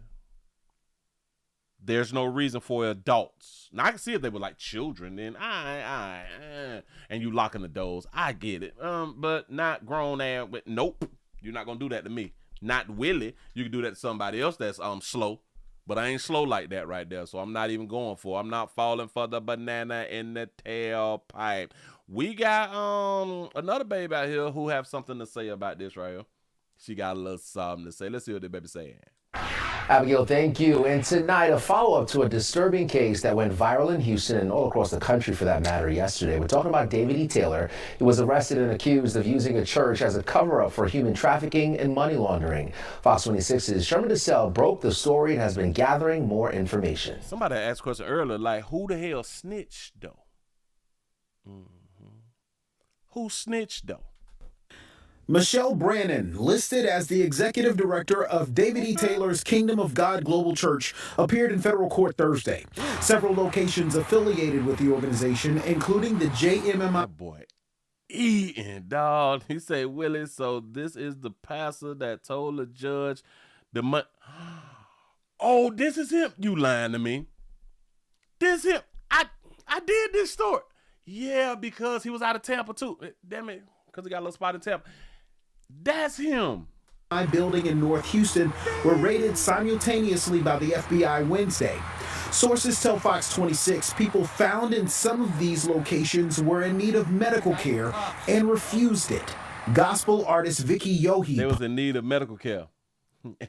There's no reason for adults. Now I can see if they were like children, then and you locking the doors. I get it. But not grown ass. Nope. You're not gonna do that to me. Not Willie. You can do that to somebody else that's slow. But I ain't slow like that right there, so I'm not even going for it. I'm not falling for the banana in the tailpipe. We got another baby out here who have something to say about this right here. She got a little something to say. Let's see what the baby saying. Abigail, thank you. And tonight, a follow-up to a disturbing case that went viral in Houston and all across the country for that matter yesterday. We're talking about David E. Taylor. He was arrested and accused of using a church as a cover-up for human trafficking and money laundering. Fox 26's Sherman DeSalle broke the story and has been gathering more information. Somebody asked a question earlier, like, who the hell snitched, though? Who snitched, though? Michelle Brannon, listed as the executive director of David E. Taylor's Kingdom of God Global Church, appeared in federal court Thursday. Several locations affiliated with the organization, including the JMMI. That boy eating, dog. He said, Willie, so this is the pastor that told the judge the money. Oh, this is him. You lying to me. This him. I did this story. Yeah, because he was out of Tampa too. Damn it, because he got a little spot in Tampa. That's him. My building in North Houston were raided simultaneously by the FBI Wednesday. Sources tell Fox 26 people found in some of these locations were in need of medical care and refused it. Gospel artist Vicky Yohe. They was in need of medical care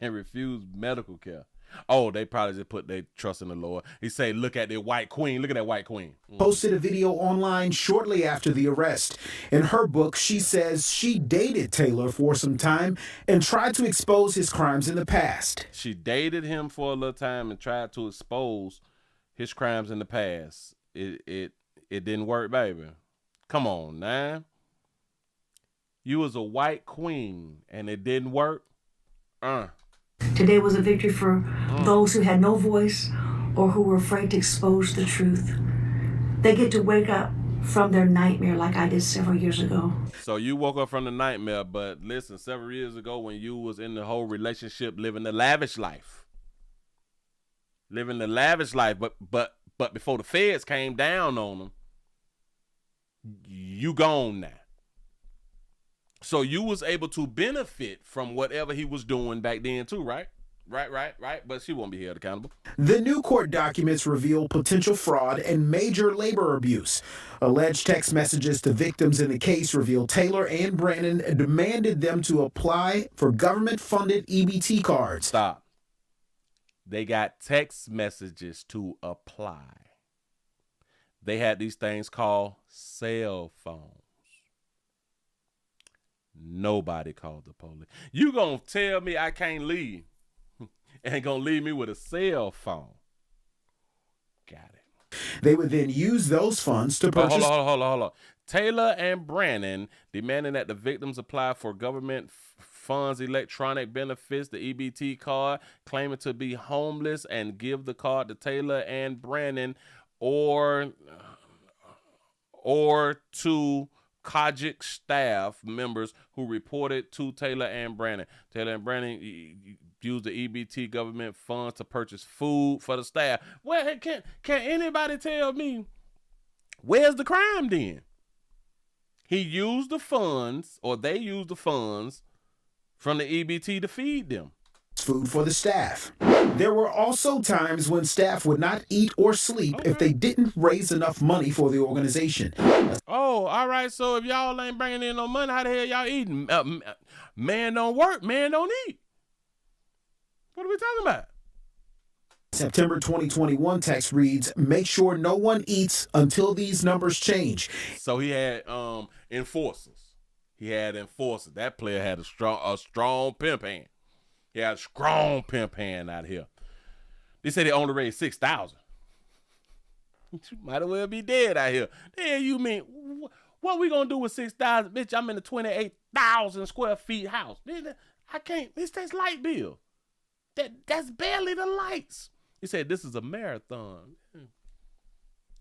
and refused medical care. Oh, they probably just put their trust in the Lord. He said, look at their white queen. Look at that white queen. Posted a video online shortly after the arrest. In her book, she says she dated Taylor for some time and tried to expose his crimes in the past. She dated him for a little time and tried to expose his crimes in the past. It didn't work, baby. Come on, now. You was a white queen and it didn't work? Today was a victory for those who had no voice or who were afraid to expose the truth. They get to wake up from their nightmare like I did several years ago. So you woke up from the nightmare, but listen, several years ago when you was in the whole relationship, living the lavish life, but But before the feds came down on him, you gone now. So you was able to benefit from whatever he was doing back then too, right? Right. But she won't be held accountable. The new court documents reveal potential fraud and major labor abuse. Alleged text messages to victims in the case reveal Taylor and Brannon demanded them to apply for government-funded EBT cards. Stop. They got text messages to apply. They had these things called cell phones. Nobody called the police. You gonna tell me I can't leave and gonna leave me with a cell phone? Got it. They would then use those funds to purchase... Hold on. Taylor and Brannon demanding that the victims apply for government funds electronic benefits, the EBT card, claiming to be homeless, and give the card to Taylor and Brannon or to Kojic staff members who reported to Taylor and Brannon. Taylor and Brannon used the EBT government funds to purchase food for the staff. Well, can anybody tell me where's the crime then? He used the funds, or they used the funds from the EBT to feed them. Food for the staff. There were also times when staff would not eat or sleep if they didn't raise enough money for the organization. Oh, all right. So if y'all ain't bringing in no money, how the hell y'all eating? Man don't work, man don't eat. What are we talking about? September 2021 text reads, "Make sure no one eats until these numbers change." So he had enforcers. That player had a strong pimp hand. He had a strong pimp hand out here. They said they only raised 6,000. You might as well be dead out here. Then you mean, what we gonna do with 6,000? Bitch, I'm in a 28,000 square feet house. I can't, this takes light bill. That's barely the lights. He said this is a marathon.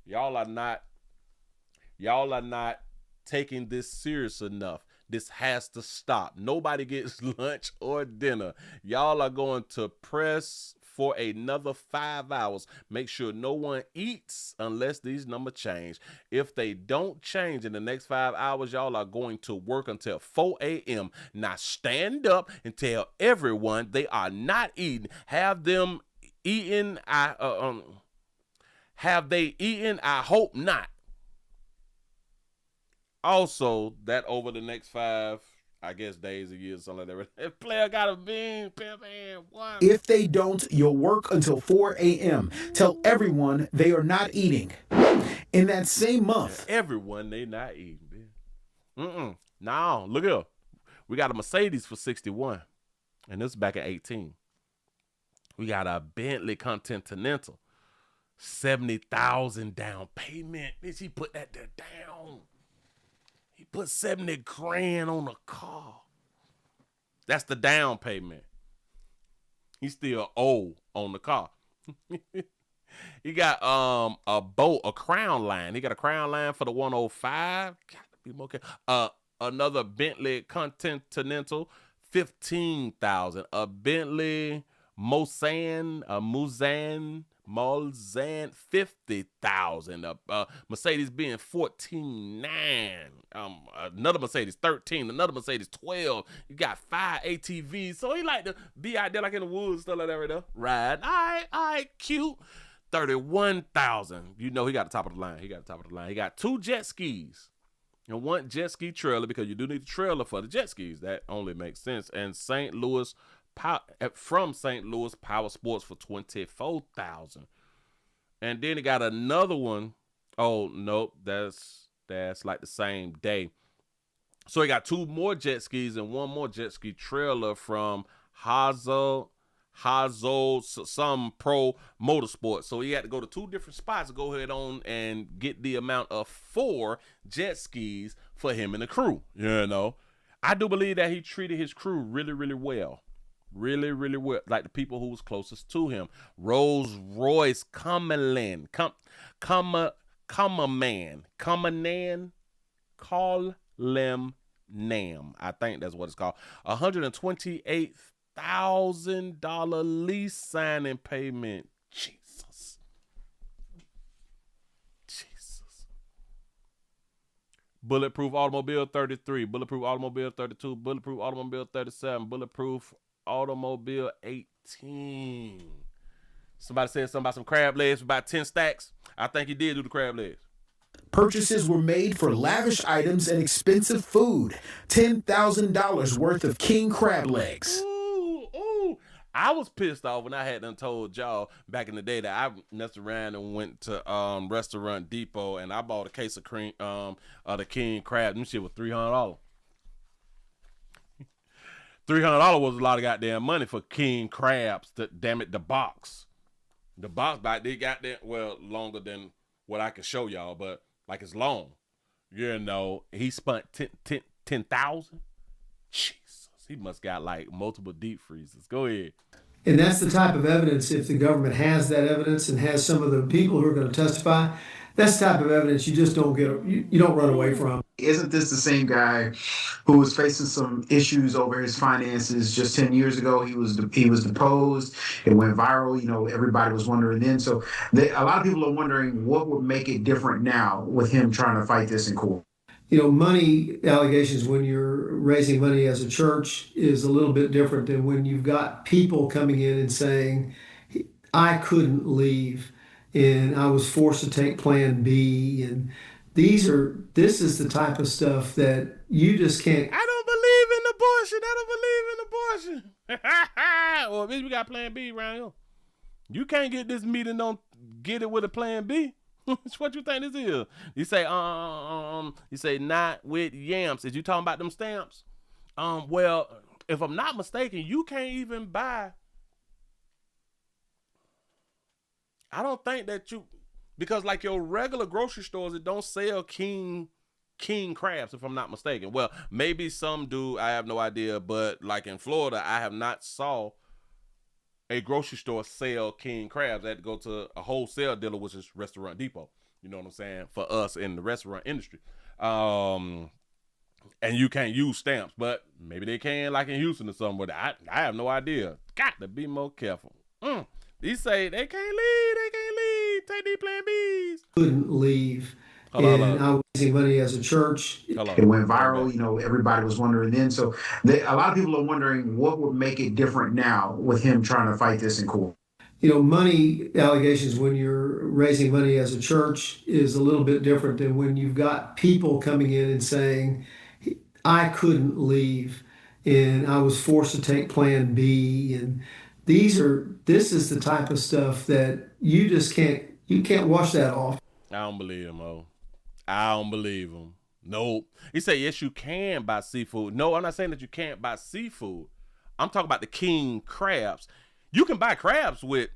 Y'all are not taking this serious enough. This has to stop. Nobody gets lunch or dinner. Y'all are going to press for another 5 hours. Make sure no one eats unless these numbers change. If they don't change in the next 5 hours, y'all are going to work until 4 a.m. Now stand up and tell everyone they are not eating. Have them eaten? Have they eaten? I hope not. Also, that over the next 5, I guess, days or years, something like that. If player got a bean, pimp hand, what? If they don't, you'll work until 4 a.m. Tell everyone they are not eating. In that same month. Everyone, they not eating, man. No, look here. We got a Mercedes for 61, and this is back in 18. We got a Bentley Continental, 70,000 down payment. Bitch, he put that there down. He put 70 grand on a car. That's the down payment. He still owe on the car. He got a crown line. He got a crown line for the 105. Got to be more careful. Another Bentley Continental, 15,000. A Bentley Mulsanne, 50,000. Mercedes Benz 14,900. Another Mercedes 13. Another Mercedes 12. You got 5 ATVs. So he like to be out there like in the woods, stuff like that right there. Ride. All right, cute. 31,000. You know he got the top of the line. He got 2 jet skis and 1 jet ski trailer, because you do need a trailer for the jet skis. That only makes sense. And from St. Louis Power Sports for 24,000. And then he got another one. Oh, nope. That's like the same day. So he got 2 more jet skis and 1 more jet ski trailer from Hazel some pro motorsports. So he had to go to 2 different spots to go ahead on and get the amount of 4 jet skis for him and the crew. You know, I do believe that he treated his crew really, really well. Really, really well. Like the people who was closest to him. Rolls Royce Cumberland. Call Lem Nam. I think that's what it's called. $128,000 lease signing payment. Jesus. Bulletproof automobile 33, bulletproof automobile 32, bulletproof automobile 37, bulletproof automobile 18. Somebody said something about some crab legs for about 10 stacks. I think he did do the crab legs. Purchases were made for lavish items and expensive food. $10,000 worth of king crab legs. Ooh. I was pissed off when I had done told y'all back in the day that I messed around and went to Restaurant Depot and I bought a case of cream of the king crab. Them shit was $300. $300 was a lot of goddamn money for king crabs. Damn it, the box. The box back they got that longer than what I can show y'all, but like it's long. You know, he spent 10,000. Jesus, he must got like multiple deep freezers. Go ahead. And that's the type of evidence, if the government has that evidence and has some of the people who are going to testify, that's the type of evidence you just don't get, you don't run away from. Isn't this the same guy who was facing some issues over his finances just 10 years ago? He was deposed. It went viral. You know, everybody was wondering then. So a lot of people are wondering what would make it different now with him trying to fight this in court. You know, money allegations when you're raising money as a church is a little bit different than when you've got people coming in and saying, I couldn't leave and I was forced to take Plan B. And this is the type of stuff that you just can't. I don't believe in abortion. Well, at least we got Plan B around here. You can't get this meat and don't get it with a Plan B. What you think this is? You say, not with yams. Is you talking about them stamps? Well, if I'm not mistaken, you can't even buy. I don't think that because like your regular grocery stores, it don't sell king crabs, if I'm not mistaken. Well, maybe some do. I have no idea. But like in Florida, I have not saw a grocery store sell king crabs. I had to go to a wholesale dealer, which is Restaurant Depot. You know what I'm saying? For us in the restaurant industry. And you can't use stamps, but maybe they can like in Houston or something. But I have no idea. Got to be more careful. They say they can't leave. Take these Plan Bs. Couldn't leave. I was raising money as a church. It went viral. You know, everybody was wondering then. So a lot of people are wondering what would make it different now with him trying to fight this in court. You know, money allegations when you're raising money as a church is a little bit different than when you've got people coming in and saying, I couldn't leave and I was forced to take Plan B. And this is the type of stuff that you just can't wash that off. I don't believe him, I don't believe him. Nope. He said, yes, you can buy seafood. No, I'm not saying that you can't buy seafood. I'm talking about the king crabs. You can buy crabs with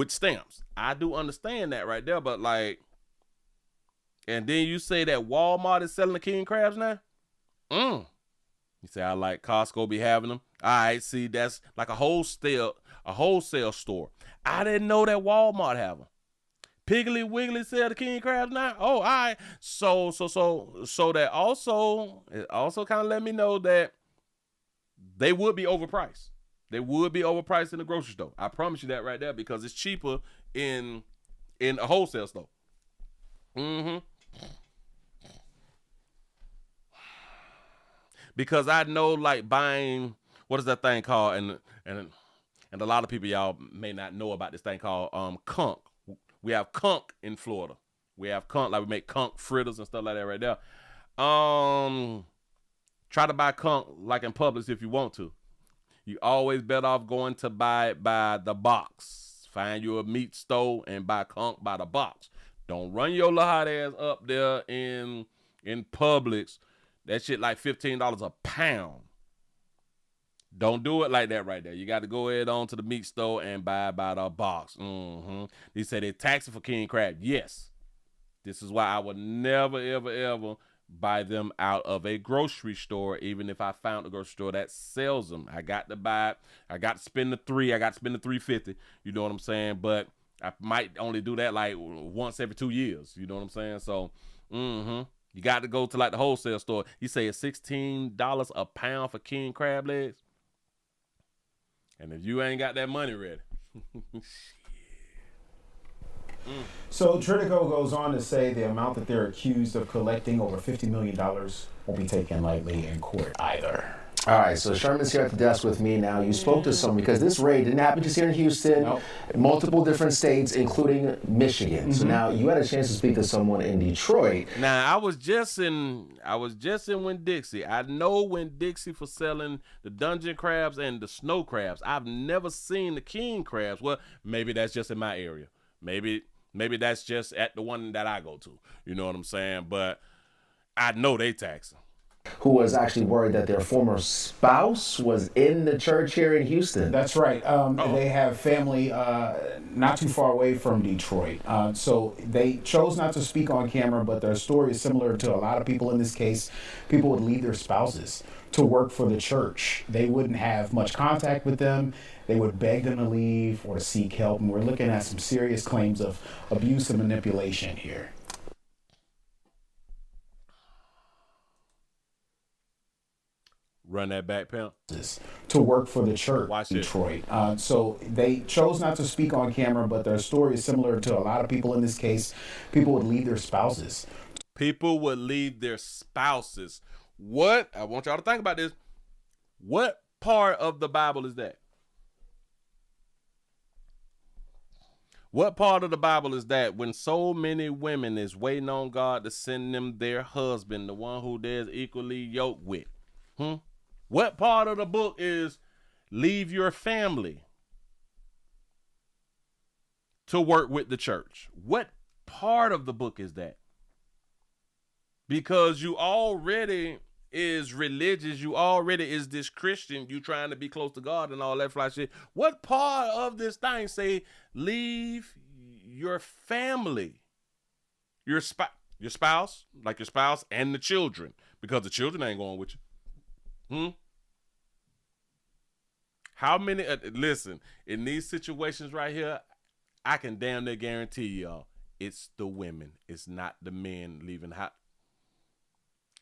stamps. I do understand that right there, but like, and then you say that Walmart is selling the king crabs now? You say, I like Costco be having them. All right, see, that's like a wholesale store. I didn't know that Walmart have them. Piggly Wiggly sell the king crabs now? Oh, all right. So that it also kind of let me know that they would be overpriced. They would be overpriced in the grocery store. I promise you that right there, because it's cheaper in a wholesale store. Because I know, like, buying, what is that thing called? And a lot of people, y'all may not know about this thing called conch. We have conch in Florida. We have conch, like we make conch fritters and stuff like that right there. Try to buy conch like in Publix if you want to. You always better off going to buy it by the box. Find you a meat store and buy conch by the box. Don't run your little hot ass up there in Publix. That shit like $15 a pound. Don't do it like that right there. You got to go ahead on to the meat store and buy by the box. They say they tax it for king crab. Yes. This is why I would never, ever, ever buy them out of a grocery store, even if I found a grocery store that sells them. I got to buy it. I got to spend the $350. You know what I'm saying? But I might only do that like once every 2 years. You know what I'm saying? So, you got to go to like the wholesale store. You say it's $16 a pound for king crab legs. And if you ain't got that money ready, So Tritico goes on to say the amount that they're accused of collecting, over $50 million, won't be taken lightly in court either. All right, so Sherman's here at the desk with me now. You spoke to someone because this raid didn't happen just here in Houston, multiple different states, including Michigan. So now you had a chance to speak to someone in Detroit. Now I was just in Winn-Dixie. I know Winn-Dixie for selling the dungeon crabs and the snow crabs. I've never seen the king crabs. Well, maybe that's just in my area. Maybe that's just at the one that I go to. You know what I'm saying? But I know they tax them. Who was actually worried that their former spouse was in the church here in Houston. That's right. They have family not too far away from Detroit. So they chose not to speak on camera, but their story is similar to a lot of people in this case. People would leave their spouses to work for the church. They wouldn't have much contact with them. They would beg them to leave or to seek help. And we're looking at some serious claims of abuse and manipulation here. Run that back, pimp. To work for the church. Watch Detroit. So they chose not to speak on camera, but their story is similar to a lot of people in this case. People would leave their spouses. People would leave their spouses. What? I want y'all to think about this. What part of the Bible is that? What part of the Bible is that when so many women is waiting on God to send them their husband, the one who they're equally yoked with? What part of the book is leave your family to work with the church? What part of the book is that? Because you already is religious, you already is this Christian, you trying to be close to God and all that fly shit. What part of this thing say leave your family, your spouse, like your spouse and the children, because the children ain't going with you. How many, listen, in these situations right here, I can damn near guarantee y'all, it's the women. It's not the men leaving hot.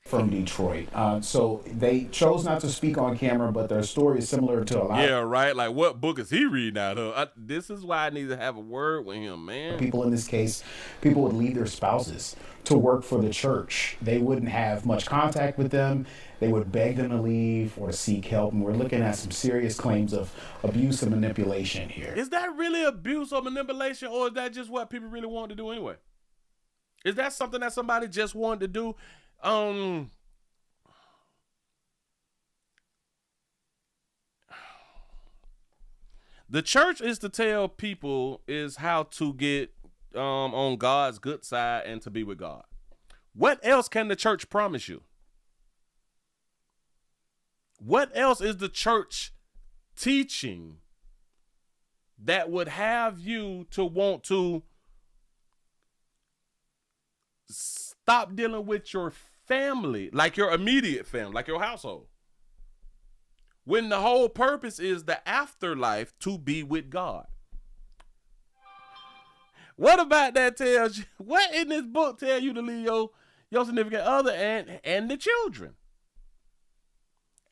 From Detroit. So they chose not to speak on camera, but their story is similar to a lot. Yeah, right. Like, what book is he reading out of? This is why I need to have a word with him, man. People in this case, people would leave their spouses to work for the church. They wouldn't have much contact with them. They would beg them to leave or to seek help. And we're looking at some serious claims of abuse and manipulation here. Is that really abuse or manipulation, or is that just what people really want to do anyway? Is that something that somebody just wanted to do? The church is to tell people is how to get on God's good side and to be with God. What else can the church promise you? What else is the church teaching that would have you to want to stop dealing with your family, like your immediate family, like your household, when the whole purpose is the afterlife to be with God? What about that tells you, what in this book tell you to leave your significant other and the children?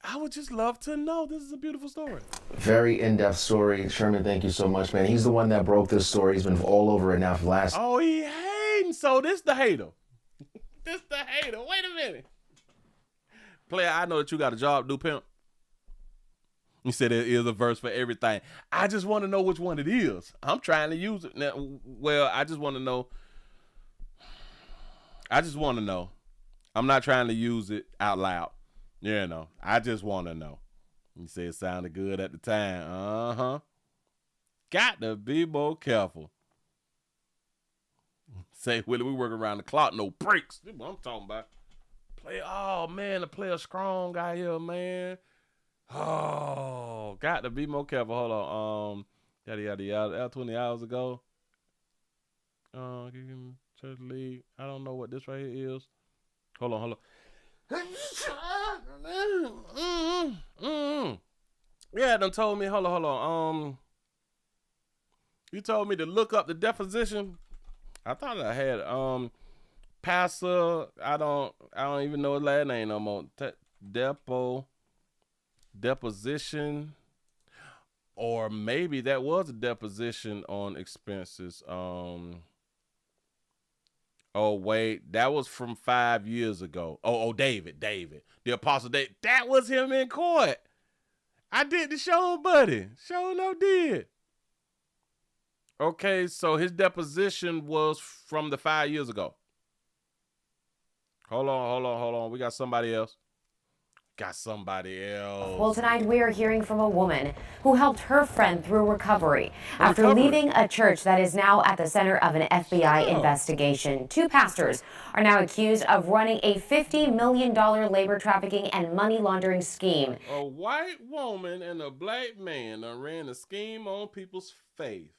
I would just love to know. This is a beautiful story. Very in-depth story. Sherman, thank you so much, man. He's the one that broke this story. He's been all over it now for the last... Oh, he hating. So this the hater. This the hater. Wait a minute. Player, I know that you got a job to do, pimp. You said there is a verse for everything. I just want to know which one it is. I'm trying to use it. Now, well, I just want to know. I'm not trying to use it out loud. You know, I just want to know. You say it sounded good at the time. Got to be more careful. Say, Willie, we work around the clock, no breaks. That's what I'm talking about. Oh, man, the player strong guy here, man. Oh, got to be more careful. Hold on. Yada, 20 hours ago. Church league. I don't know what this right here is. Hold on. Yeah, done told me. Hold on. You told me to look up the deposition. I thought I had Pastor. I don't even know his last name no more. Deposition, or maybe that was a deposition on expenses. Oh, wait, that was from 5 years ago. Oh, David, the Apostle David. That was him in court. I did the show, buddy. Show no did. Okay, so his deposition was from the 5 years ago. Hold on. We got somebody else. Well, tonight we are hearing from a woman who helped her friend through recovery after leaving a church that is now at the center of an FBI investigation. 2 pastors are now accused of running a $50 million labor trafficking and money laundering scheme. A white woman and a black man ran a scheme on people's faith.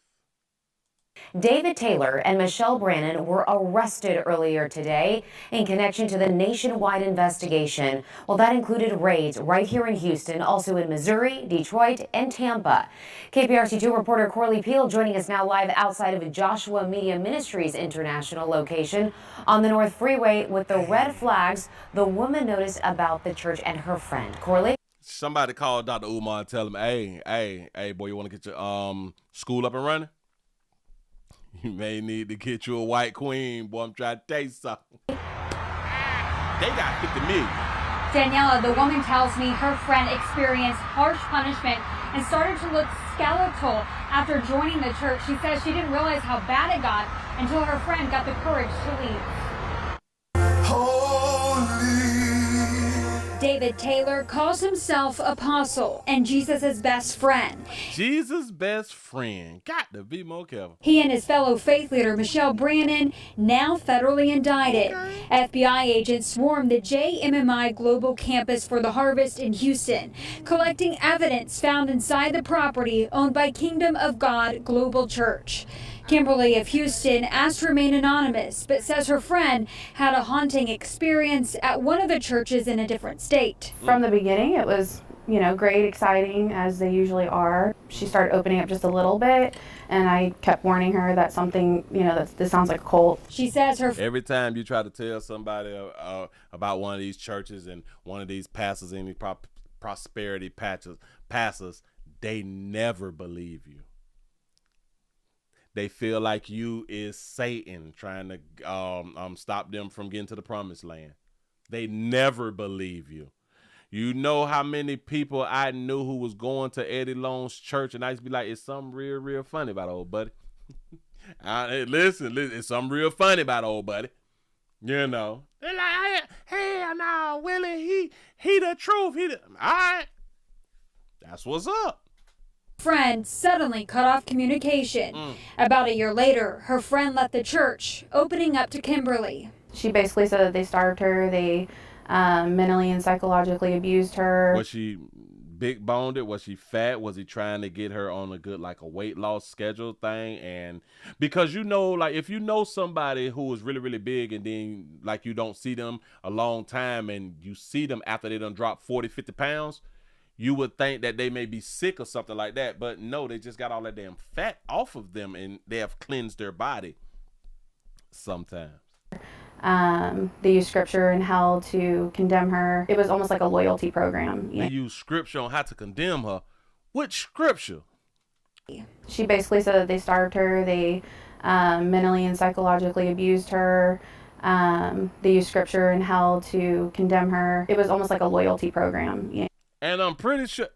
David Taylor and Michelle Brannon were arrested earlier today in connection to the nationwide investigation. Well, that included raids right here in Houston, also in Missouri, Detroit, and Tampa. KPRC2 reporter Corley Peel joining us now live outside of Joshua Media Ministries International location on the North Freeway with the red flags the woman noticed about the church and her friend. Corley? Somebody called Dr. Umar and tell him, hey, boy, you want to get your school up and running? You may need to get you a white queen, boy. I'm trying to tell you something. They got 50 million. Daniela, the woman tells me her friend experienced harsh punishment and started to look skeletal after joining the church. She says she didn't realize how bad it got until her friend got the courage to leave. David Taylor calls himself apostle and Jesus' best friend. Jesus' best friend. Got to be more careful. He and his fellow faith leader, Michelle Brannon, now federally indicted. FBI agents swarmed the JMMI Global Campus for the Harvest in Houston, collecting evidence found inside the property owned by Kingdom of God Global Church. Kimberly of Houston asked to remain anonymous, but says her friend had a haunting experience at one of the churches in a different state. From the beginning, it was, great, exciting, as they usually are. She started opening up just a little bit, and I kept warning her that something, this sounds like a cult. She says her... Every time you try to tell somebody about one of these churches and one of these pastors and these prosperity pastors, they never believe you. They feel like you is Satan trying to stop them from getting to the promised land. They never believe you. You know how many people I knew who was going to Eddie Lone's church, and I used to be like, it's something real, real funny about old buddy. Listen, it's something real funny about old buddy. They're like, hey, no, Willie, he the truth. All right. That's what's up. Friend suddenly cut off communication. About a year later, her friend left the church, opening up to Kimberly. She basically said that they starved her, they mentally and psychologically abused her. Was she big boned? Was she fat? Was he trying to get her on a weight loss schedule thing? And because if you know somebody who is really, really big and then you don't see them a long time and you see them after they done dropped 40, 50 pounds, you would think that they may be sick or something like that. But no, they just got all that damn fat off of them and they have cleansed their body sometimes. They used scripture and hell to condemn her. It was almost like a loyalty program. They used scripture on how to condemn her. Which scripture? She basically said that they starved her. They mentally and psychologically abused her. They used scripture and hell to condemn her. It was almost like a loyalty program. And I'm pretty sure,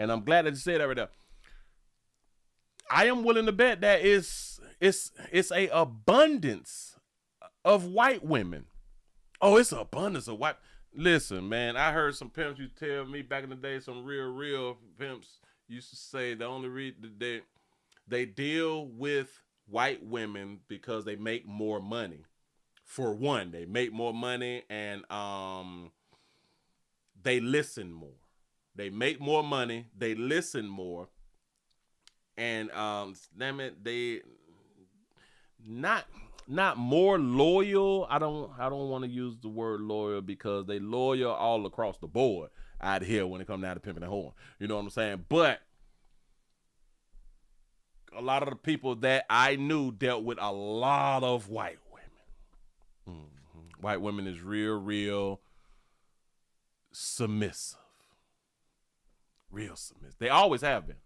and I'm glad that you said that right there. I am willing to bet that it's a abundance of white women. Oh, it's an abundance of white. Listen, man, I heard some pimps used to tell me back in the day, some real pimps used to say the only reason they deal with white women because they make more money. For one, they make more money and they listen more. They make more money, they listen more, and they not more loyal. I don't want to use the word loyal because they loyal all across the board out here when it comes down to pimping and whoring. You know what I'm saying? But a lot of the people that I knew dealt with a lot of white women. White women is real submissive. Real submissive. They always have been.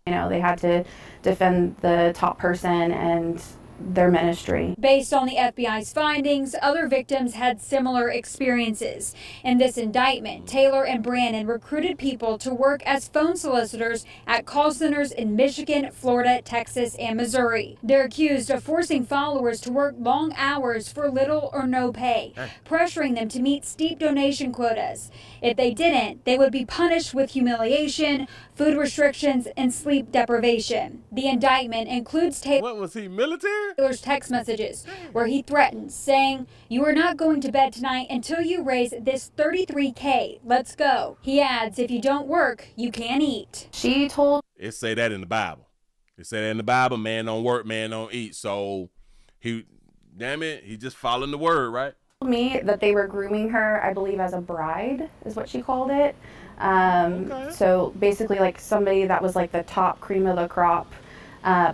They had to defend the top person, and their ministry. Based on the FBI's findings, other victims had similar experiences. In this indictment, Taylor and Brannon recruited people to work as phone solicitors at call centers in Michigan, Florida, Texas, and Missouri. They're accused of forcing followers to work long hours for little or no pay, pressuring them to meet steep donation quotas. If they didn't, they would be punished with humiliation, food restrictions, and sleep deprivation. The indictment includes What was he, military? Taylor's text messages, where he threatens, saying, "You are not going to bed tonight until you raise this $33K. Let's go." He adds, "If you don't work, you can't eat." She told It say that in the Bible. It say that in the Bible, man don't work, man don't eat. So he just following the word, right? me that they were grooming her, I believe, as a bride, is what she called it. So basically like somebody that was like the top cream of the crop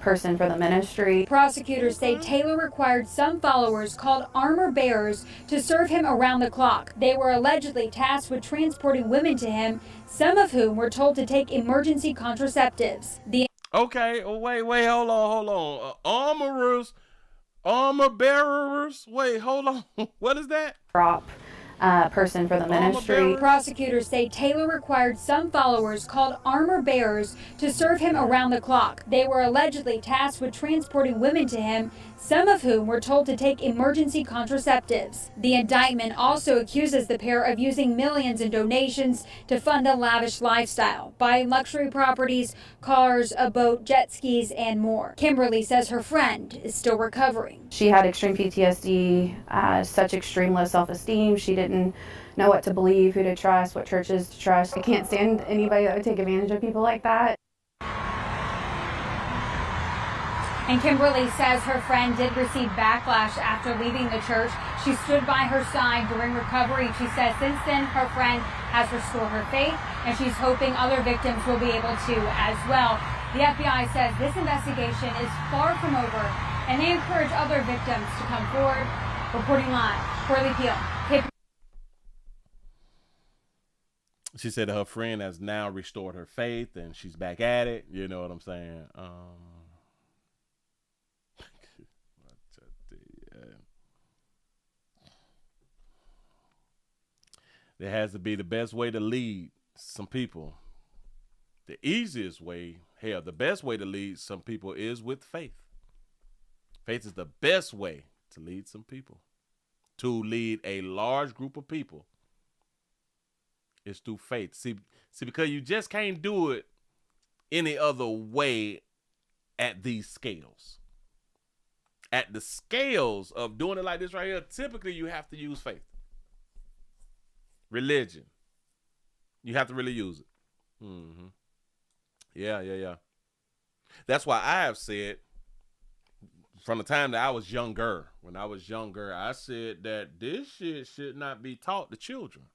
person for the ministry. Prosecutors say Taylor required some followers called armor bearers to serve him around the clock. They were allegedly tasked with transporting women to him, some of whom were told to take emergency contraceptives. Okay, wait, hold on. Armor bearers. Wait, hold on. What is that? Prop person for the ministry. Prosecutors say Taylor required some followers called armor bearers to serve him around the clock. They were allegedly tasked with transporting women to him, some of whom were told to take emergency contraceptives. The indictment also accuses the pair of using millions in donations to fund a lavish lifestyle, buying luxury properties, cars, a boat, jet skis, and more. Kimberly says her friend is still recovering. She had extreme PTSD, such extreme low self-esteem. She didn't know what to believe, who to trust, what churches to trust. I can't stand anybody that would take advantage of people like that. And Kimberly says her friend did receive backlash after leaving the church. She stood by her side during recovery. She says since then her friend has restored her faith, and she's hoping other victims will be able to as well. The FBI says this investigation is far from over, and they encourage other victims to come forward. Reporting live, Corley Peel. She said her friend has now restored her faith and she's back at it. You know what I'm saying? There has to be the best way to lead some people. The easiest way, hell, the best way to lead some people is with faith. Faith is the best way to lead some people. To lead a large group of people is through faith. See, because you just can't do it any other way at these scales. At the scales of doing it like this right here, typically you have to use faith. Religion. You have to really use it. Mm-hmm. Yeah. That's why I have said, from the time that I was younger, I said that this shit should not be taught to children.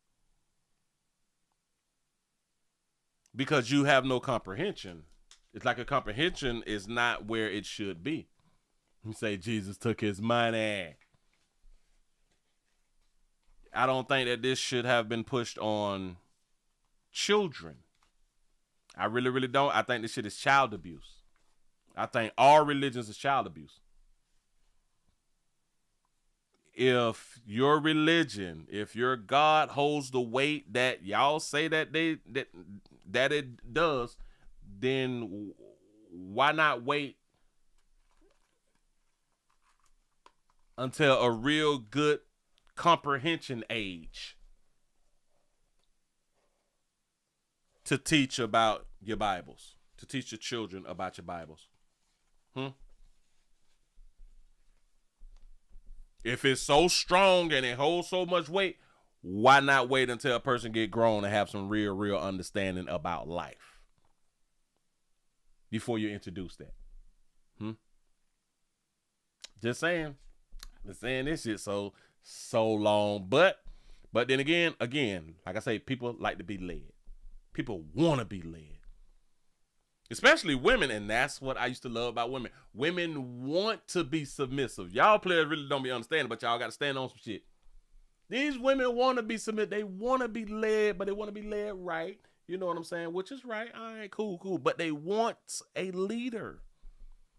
Because you have no comprehension. It's like a comprehension is not where it should be. You say Jesus took his money. I don't think that this should have been pushed on children. I really, really don't. I think this shit is child abuse. I think all religions is child abuse. If your religion, if your God holds the weight that y'all say that that it does, then why not wait until a real good comprehension age to teach about your Bibles, to teach your children about your Bibles? If it's so strong and it holds so much weight, why not wait until a person get grown and have some real understanding about life before you introduce that? Just saying. Been saying this shit so long, but then again, like I say, people like to be led. People want to be led. Especially women, and that's what I used to love about women. Women want to be submissive. Y'all players really don't be understanding, but y'all got to stand on some shit. These women want to be submissive. They want to be led, but they want to be led right. You know what I'm saying? Which is right. All right, cool. But they want a leader.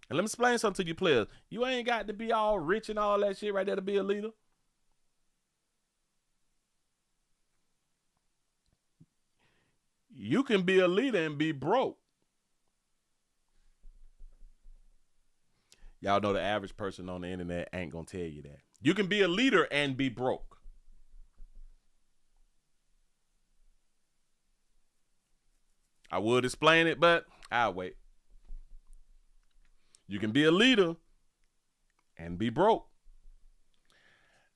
And let me explain something to you players. You ain't got to be all rich and all that shit right there to be a leader. You can be a leader and be broke. Y'all know the average person on the internet ain't gonna tell you that. You can be a leader and be broke. I would explain it, but I'll wait. You can be a leader and be broke.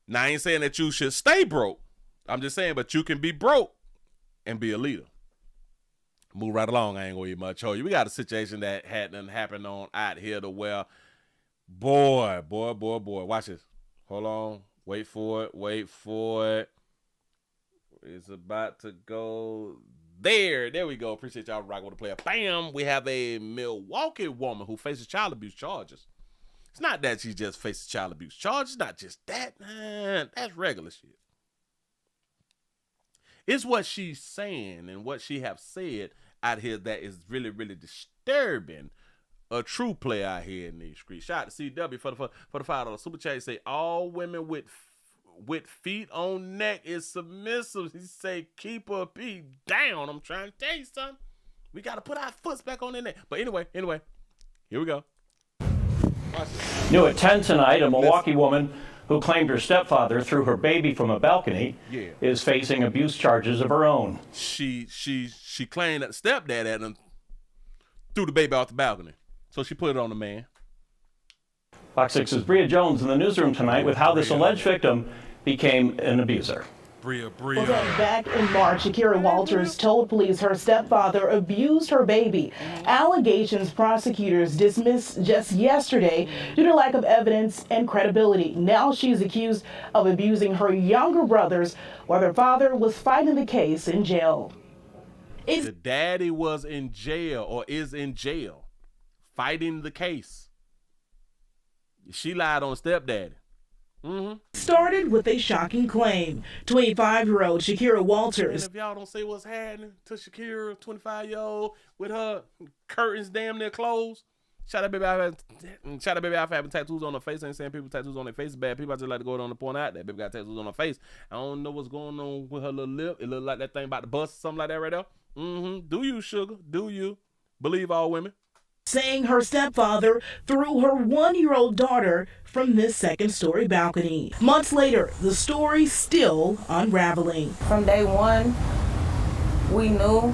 Now, I ain't saying that you should stay broke. I'm just saying, but you can be broke and be a leader. Move right along. I ain't gonna eat much. We got a situation that hadn't happened on out here to where, boy. Watch this. Hold on. Wait for it. It's about to go there. There we go. Appreciate y'all rocking with the player. Bam. We have a Milwaukee woman who faces child abuse charges. It's not that she just faces child abuse charges. It's not just that. Man, that's regular shit. It's what she's saying and what she have said out here that is really, really disturbing. A true player out here in these streets. Shout out to CW for the $5 super chat. Say all women with feet on neck is submissive. He say keep her feet down. I'm trying to tell you something. We got to put our foots back on their neck. But anyway, here we go. New at 10 tonight, a Milwaukee woman who claimed her stepfather threw her baby from a balcony is facing abuse charges of her own. She claimed that the stepdad had him threw the baby off the balcony. So she put it on the man. Fox 6's Bria Jones in the newsroom tonight with how this alleged victim became an abuser. Bria. Well, then back in March, Shakira Walters told police her stepfather abused her baby. Allegations prosecutors dismissed just yesterday due to lack of evidence and credibility. Now she's accused of abusing her younger brothers while their father was fighting the case in jail. The daddy was in jail or is in jail fighting the case. She lied on stepdaddy. Started with a shocking claim. 25-year-old Shakira Walters. And if y'all don't say what's happening to Shakira, 25-year-old, with her curtains damn near closed. Shout out baby out for having tattoos on her face. I ain't saying people tattoos on their face is bad. People just like to go on and point out that baby got tattoos on her face. I don't know what's going on with her little lip. It look like that thing about to bust or something like that right there. Do you, sugar? Do you? Believe all women. Saying her stepfather threw her 1-year-old daughter from this second-story balcony. Months later, the story still unraveling. From day one, we knew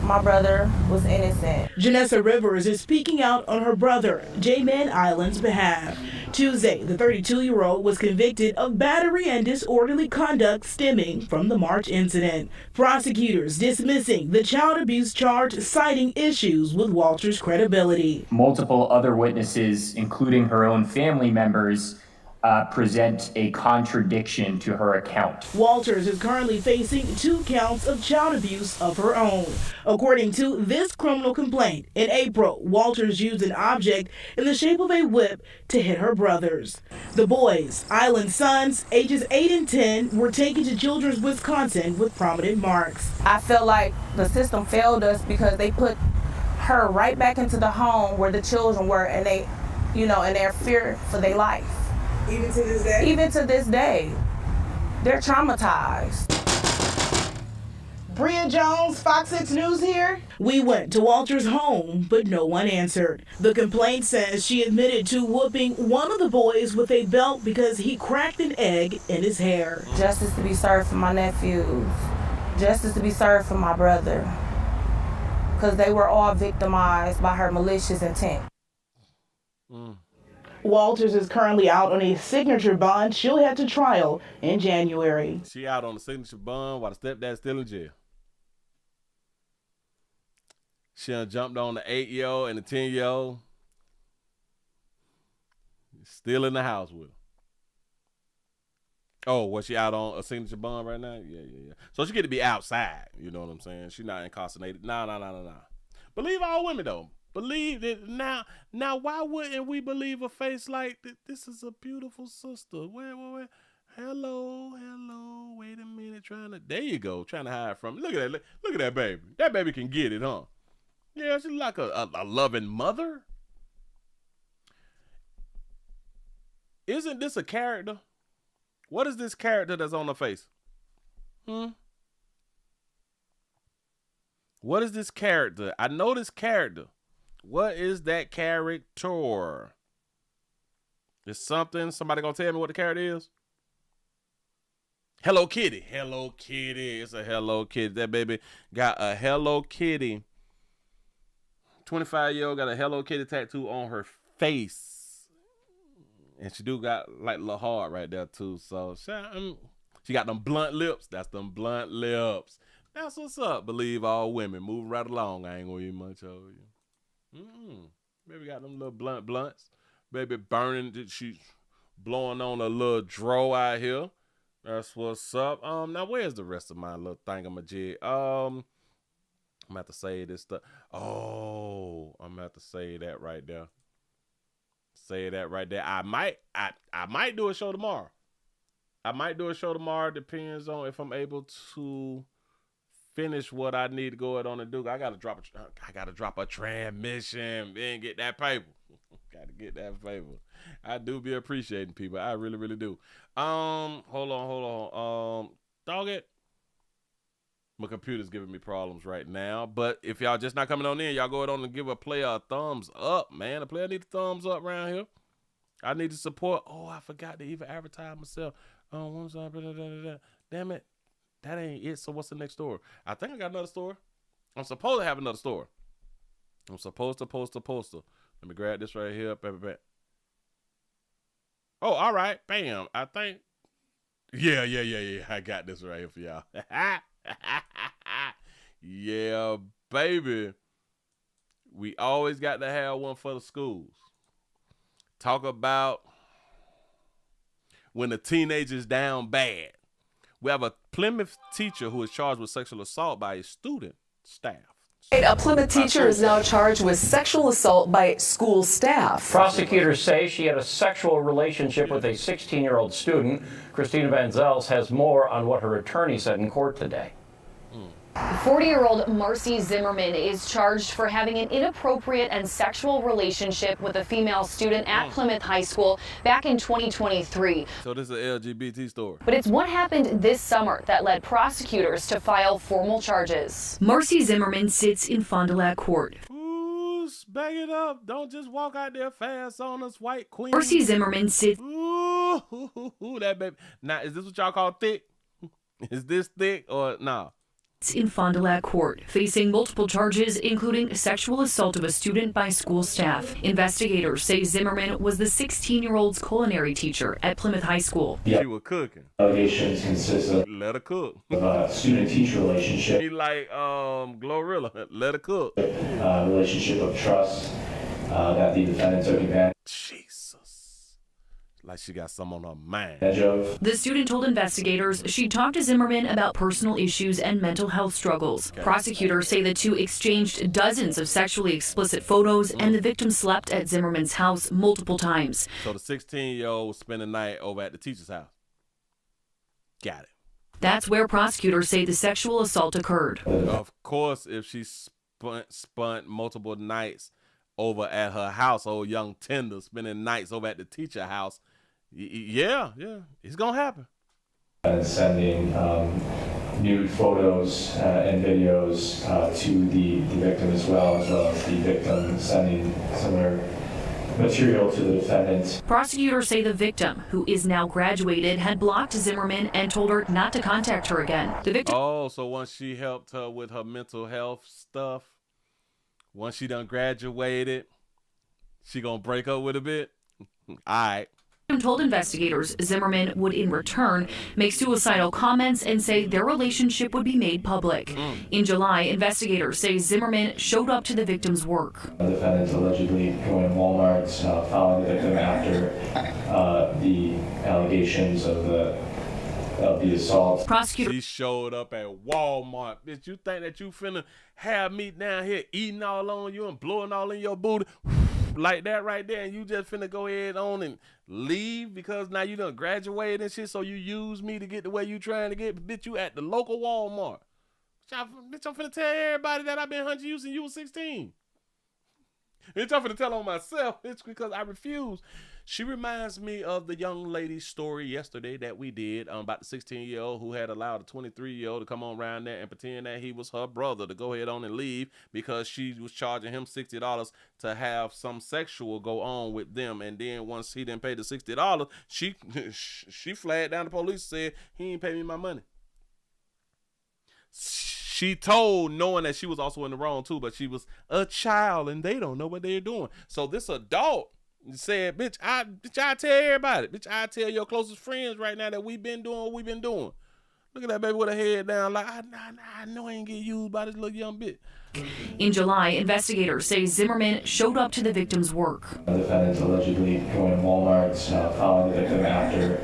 my brother was innocent. Janessa Rivers is speaking out on her brother, J-Man Island's behalf. Tuesday, the 32-year-old was convicted of battery and disorderly conduct stemming from the March incident. Prosecutors dismissing the child abuse charge, citing issues with Walters' credibility. Multiple other witnesses, including her own family members, present a contradiction to her account. Walters is currently facing 2 counts of child abuse of her own. According to this criminal complaint, in April, Walters used an object in the shape of a whip to hit her brothers. The boys, Island sons, ages 8 and 10, were taken to Children's Wisconsin with prominent marks. I felt like the system failed us because they put her right back into the home where the children were, and they, and they're fear for their life. Even to this day? Even to this day. They're traumatized. Bria Jones, Fox 6 News here. We went to Walters' home, but no one answered. The complaint says she admitted to whooping one of the boys with a belt because he cracked an egg in his hair. Justice to be served for my nephews. Justice to be served for my brother. Because they were all victimized by her malicious intent. Walters is currently out on a signature bond. She'll head to trial in January. She out on the signature bond while the stepdad's still in jail. She done jumped on the 8-year-old and the 10-year-old. Still in the house with her. Oh, was she out on a signature bond right now? Yeah. So she get to be outside. You know what I'm saying? She not incarcerated. No. Believe all women, though. Believe it now. Why wouldn't we believe a face like this? This is a beautiful sister. Wait. Hello. Wait a minute. There you go. Trying to hide from. Look at that baby. That baby can get it, huh? Yeah, she's like a loving mother. Isn't this a character? What is this character that's on her face? What is this character? I know this character. What is that character? It's something. Somebody gonna tell me what the character is? Hello Kitty. Hello Kitty. It's a Hello Kitty. That baby got a Hello Kitty. 25-year-old got a Hello Kitty tattoo on her face. And she do got like a little heart right there too. So she got them blunt lips. That's them blunt lips. That's what's up. Believe all women. Moving right along. I ain't gonna eat much over you. Baby got them little blunts. Baby burning. She blowing on a little dro out here. That's what's up. Now where's the rest of my little thingamajig? I'm gonna have to say this stuff. Oh, I'm gonna have to say that right there. Say that right there. I might do a show tomorrow. Depends on if I'm able to finish what I need to go ahead on and do. I gotta drop a transmission and get that paper. Gotta get that paper. I do be appreciating people. I really, really do. Hold on. Dog it. My computer's giving me problems right now. But if y'all just not coming on in, y'all go ahead on and give a player a thumbs up, man. The player needs a thumbs up around here. I need to support. Oh, I forgot to even advertise myself. Damn it. That ain't it. So what's the next store? I think I got another store. I'm supposed to have another store. I'm supposed to post a poster. Let me grab this right here. Oh, all right. Bam. I think. Yeah. I got this right here for y'all. Yeah, baby. We always got to have one for the schools. Talk about when the teenager's down bad. We have a Plymouth teacher who is charged with sexual assault by his student staff. A Plymouth teacher is now charged with sexual assault by school staff. Prosecutors say she had a sexual relationship with a 16-year-old student. Christina Van Zels has more on what her attorney said in court today. 40-year-old Marcy Zimmerman is charged for having an inappropriate and sexual relationship with a female student at Plymouth High School back in 2023. So this is an LGBT story. But it's what happened this summer that led prosecutors to file formal charges. Marcy Zimmerman sits in Fond du Lac Court. Ooh, bag it up. Don't just walk out there fast on us, white queen. Marcy Zimmerman sits. Ooh, that baby. Now, is this what y'all call thick? Is this thick or nah? In Fond du Lac Court, facing multiple charges, including sexual assault of a student by school staff. Investigators say Zimmerman was the 16-year-old's culinary teacher at Plymouth High School. She was cooking. Allegations consist of let her cook. A student-teacher relationship. He like Glorilla. Let her cook. Relationship of trust that the defendant took advantage. Jesus. Like she got some on her mind. The student told investigators she talked to Zimmerman about personal issues and mental health struggles. Okay. Prosecutors say the two exchanged dozens of sexually explicit photos and the victim slept at Zimmerman's house multiple times. So the 16-year-old was spending the night over at the teacher's house. Got it. That's where prosecutors say the sexual assault occurred. Of course, if she spent multiple nights over at her house, old young tender spending nights over at the teacher house, yeah, it's gonna happen. Sending nude photos and videos to the victim as well as the victim sending similar material to the defendant. Prosecutors say the victim, who is now graduated, had blocked Zimmerman and told her not to contact her again. The victim. Oh, so once she helped her with her mental health stuff, once she done graduated, she gonna break up with a bit? All right. Told investigators Zimmerman would in return make suicidal comments and say their relationship would be made public. In July, investigators say Zimmerman showed up to the victim's work. The defendant allegedly going to Walmart, following the victim after the allegations of the assault. She showed up at Walmart. Bitch, you think that you finna have me down here eating all on you and blowing all in your booty like that right there, and you just finna go ahead on and leave because now you done graduated and shit, so you use me to get the way you trying to get? Bitch, you at the local Walmart. Bitch, I'm finna tell everybody that I've been hunting you since you was 16. It's tougher to tell on myself. It's because I refuse. She reminds me of the young lady's story yesterday that we did about the 16-year-old who had allowed a 23-year-old to come on around there and pretend that he was her brother to go ahead on and leave because she was charging him $60 to have some sexual go on with them. And then once he didn't pay the $60, she flagged down the police and said, he ain't pay me my money. She told, knowing that she was also in the wrong too, but she was a child and they don't know what they're doing. So this adult said, bitch, I tell everybody. Bitch, I tell your closest friends right now that we've been doing what we've been doing. Look at that baby with her head down like, I know I ain't get used by this little young bitch. In July, investigators say Zimmerman showed up to the victim's work. The defendant allegedly going to Walmart, following the victim after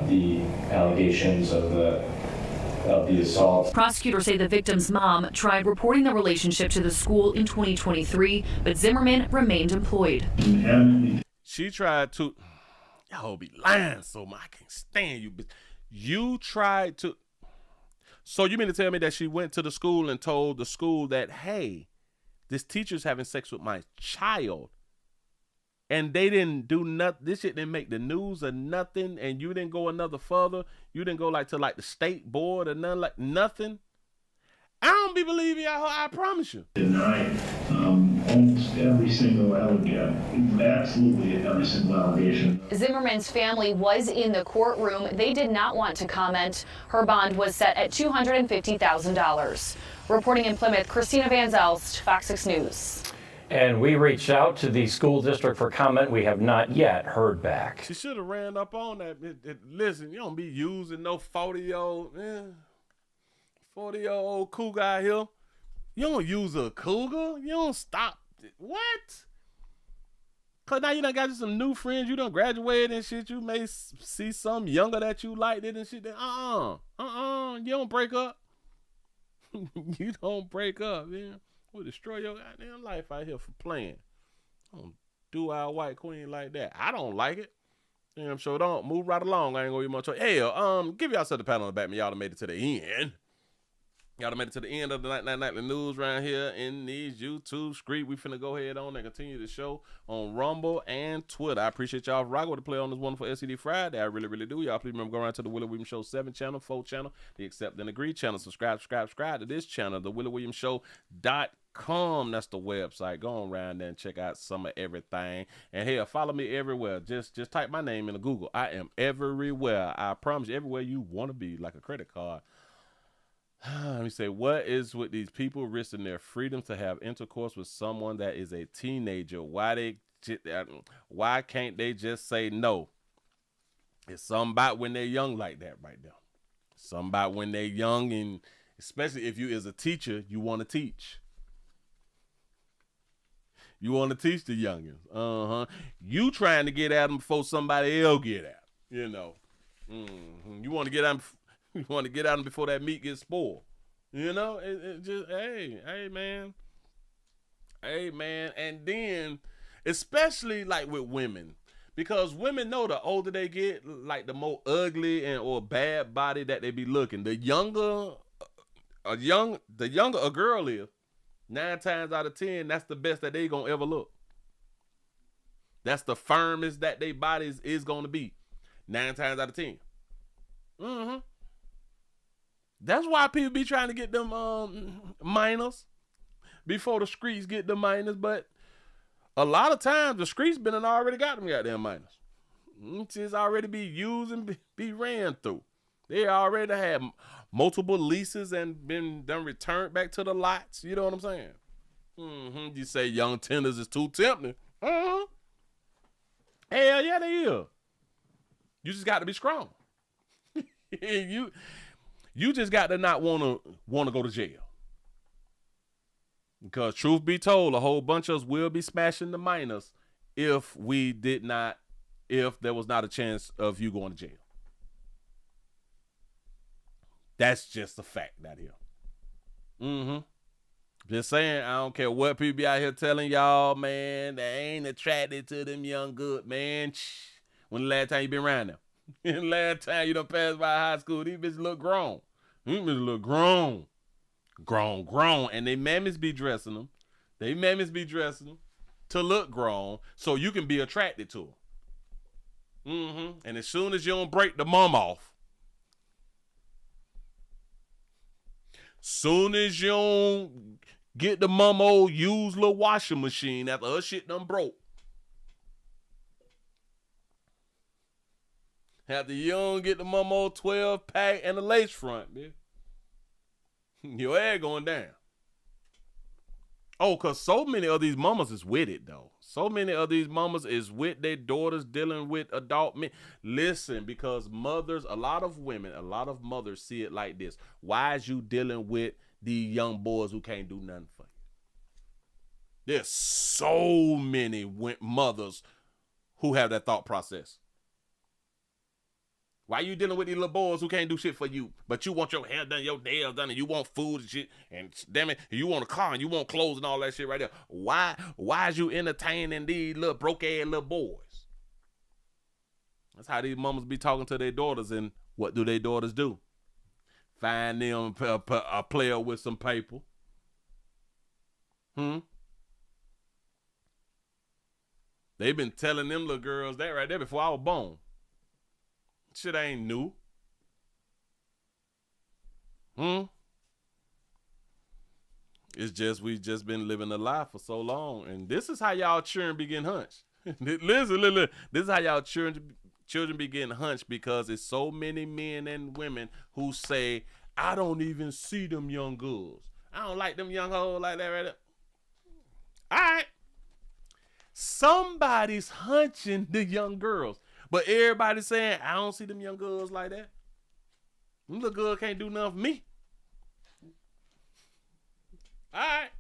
the allegations of the assault. Prosecutors say the victim's mom tried reporting the relationship to the school in 2023, but Zimmerman remained employed. She tried to, y'all be lying so much. I can't stand you, bitch. You tried to, so you mean to tell me that she went to the school and told the school that, hey, this teacher's having sex with my child, and they didn't do nothing, this shit didn't make the news or nothing, and you didn't go another further, you didn't go to the state board or nothing? I don't be believing y'all, I promise you. Denied almost every single allegation, absolutely every single allegation. Zimmerman's family was in the courtroom. They did not want to comment. Her bond was set at $250,000. Reporting in Plymouth, Christina Van Zelst, Fox 6 News. And we reached out to the school district for comment. We have not yet heard back. She should have ran up on that. Listen, you don't be using no 40-year-old cougar out here. You don't use a cougar. You don't stop. What? Because now you done got you some new friends. You done graduated and shit. You may see some younger that you liked it and shit. You don't break up. You don't break up, man. We'll destroy your goddamn life out here for playing. Don't do our white queen like that. I don't like it. Damn sure don't. Move right along. I ain't gonna be much. Hey, give y'all the pat on the back, man. Y'all done made it to the end. Y'all done made it to the end of the nightly news around here in these YouTube street. We finna go ahead on and continue the show on Rumble and Twitter. I appreciate y'all rocking with the play on this wonderful SCD Friday. I really, really do. Y'all please remember go around to the Willie Williams Show 7 channel, 4 channel, the Accept and Agree channel. Subscribe to this channel, the WillieWilliamsShow.com. That's the website. Go on around there and check out some of everything. And hell, follow me everywhere. Just type my name into Google. I am everywhere. I promise you, everywhere you want to be, like a credit card. Let me say, what is with these people risking their freedom to have intercourse with someone that is a teenager? Why can't they just say no? It's something about when they're young like that right now. Something about when they're young, and especially if you as a teacher, you want to teach. You want to teach the youngins. You trying to get at them before somebody else get at them, you know. You want to get at them. You want to get at them before that meat gets spoiled. You know, it just, hey, man. And then, especially like with women, because women know the older they get, like the more ugly or bad body that they be looking. The younger a girl is, 9 times out of 10, that's the best that they gonna ever look. That's the firmest that their bodies is gonna be, 9 times out of 10. That's why people be trying to get them minors before the streets get the minors. But a lot of times the streets been and already got them goddamn minors. It's already be used and be ran through. They already have multiple leases and been done returned back to the lots. You know what I'm saying? You say young tenders is too tempting. Hell yeah, they is. You just got to be strong. You just got to not want to go to jail. Because truth be told, a whole bunch of us will be smashing the minors if there was not a chance of you going to jail. That's just a fact out here. Just saying, I don't care what people be out here telling y'all, man, they ain't attracted to them young good, man. When the last time you been around them? The last time you done passed by high school, these bitches look grown. These bitches look grown. Grown. And they mammies be dressing them. to look grown so you can be attracted to them. And as soon as you don't break the mom off, soon as you don't get the mom old used little washing machine after her shit done broke, after you don't get the mom old 12 pack and the lace front, man, your ass going down. Oh, because so many of these mamas is with it, though. So many of these mamas is with their daughters dealing with adult men. Listen, because mothers, a lot of women, a lot of mothers see it like this. Why is you dealing with these young boys who can't do nothing for you? There's so many mothers who have that thought process. Why you dealing with these little boys who can't do shit for you, but you want your hair done, your nails done, and you want food and shit, and damn it, you want a car and you want clothes and all that shit right there. Why is you entertaining these little broke ass little boys? That's how these mamas be talking to their daughters, and what do their daughters do? Find them a player with some paper. They've been telling them little girls that right there before I was born. Shit ain't new. It's just we just been living a life for so long, and this is how y'all children be getting hunched. listen. This is how y'all children be getting hunched, because it's so many men and women who say, "I don't even see them young girls. I don't like them young hoes like that right there." All right, somebody's hunching the young girls. But everybody's saying, I don't see them young girls like that. Them little girls can't do nothing for me. All right.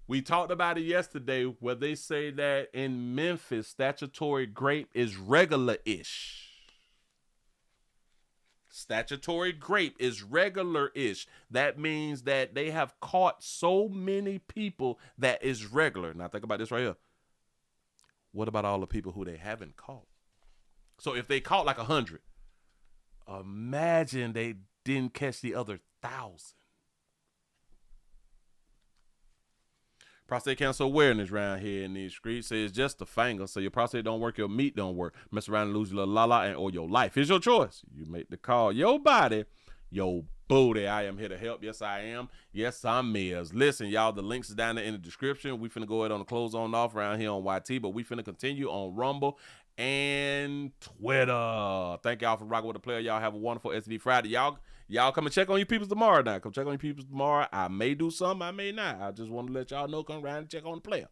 We talked about it yesterday where they say that in Memphis, statutory grape is regular-ish. Statutory grape is regular-ish. That means that they have caught so many people that is regular. Now think about this right here. What about all the people who they haven't caught? So if they caught like 100, imagine they didn't catch the other 1,000. Prostate cancer awareness around here in these streets says just a finger. So your prostate don't work, your meat don't work. Mess around and lose your little la-la and or your life. Here's your choice. You make the call. Your body, your booty. I am here to help. Yes, I am. Yes, I'm Miz. Listen, y'all, the links is down there in the description. We finna go ahead on the close on off around here on YT, but we finna continue on Rumble and Twitter. Thank y'all for rocking with the player. Y'all have a wonderful STD Friday. Y'all come and check on your peoples tomorrow now. Come check on your peoples tomorrow. I may do something, I may not. I just want to let y'all know, come around and check on the player.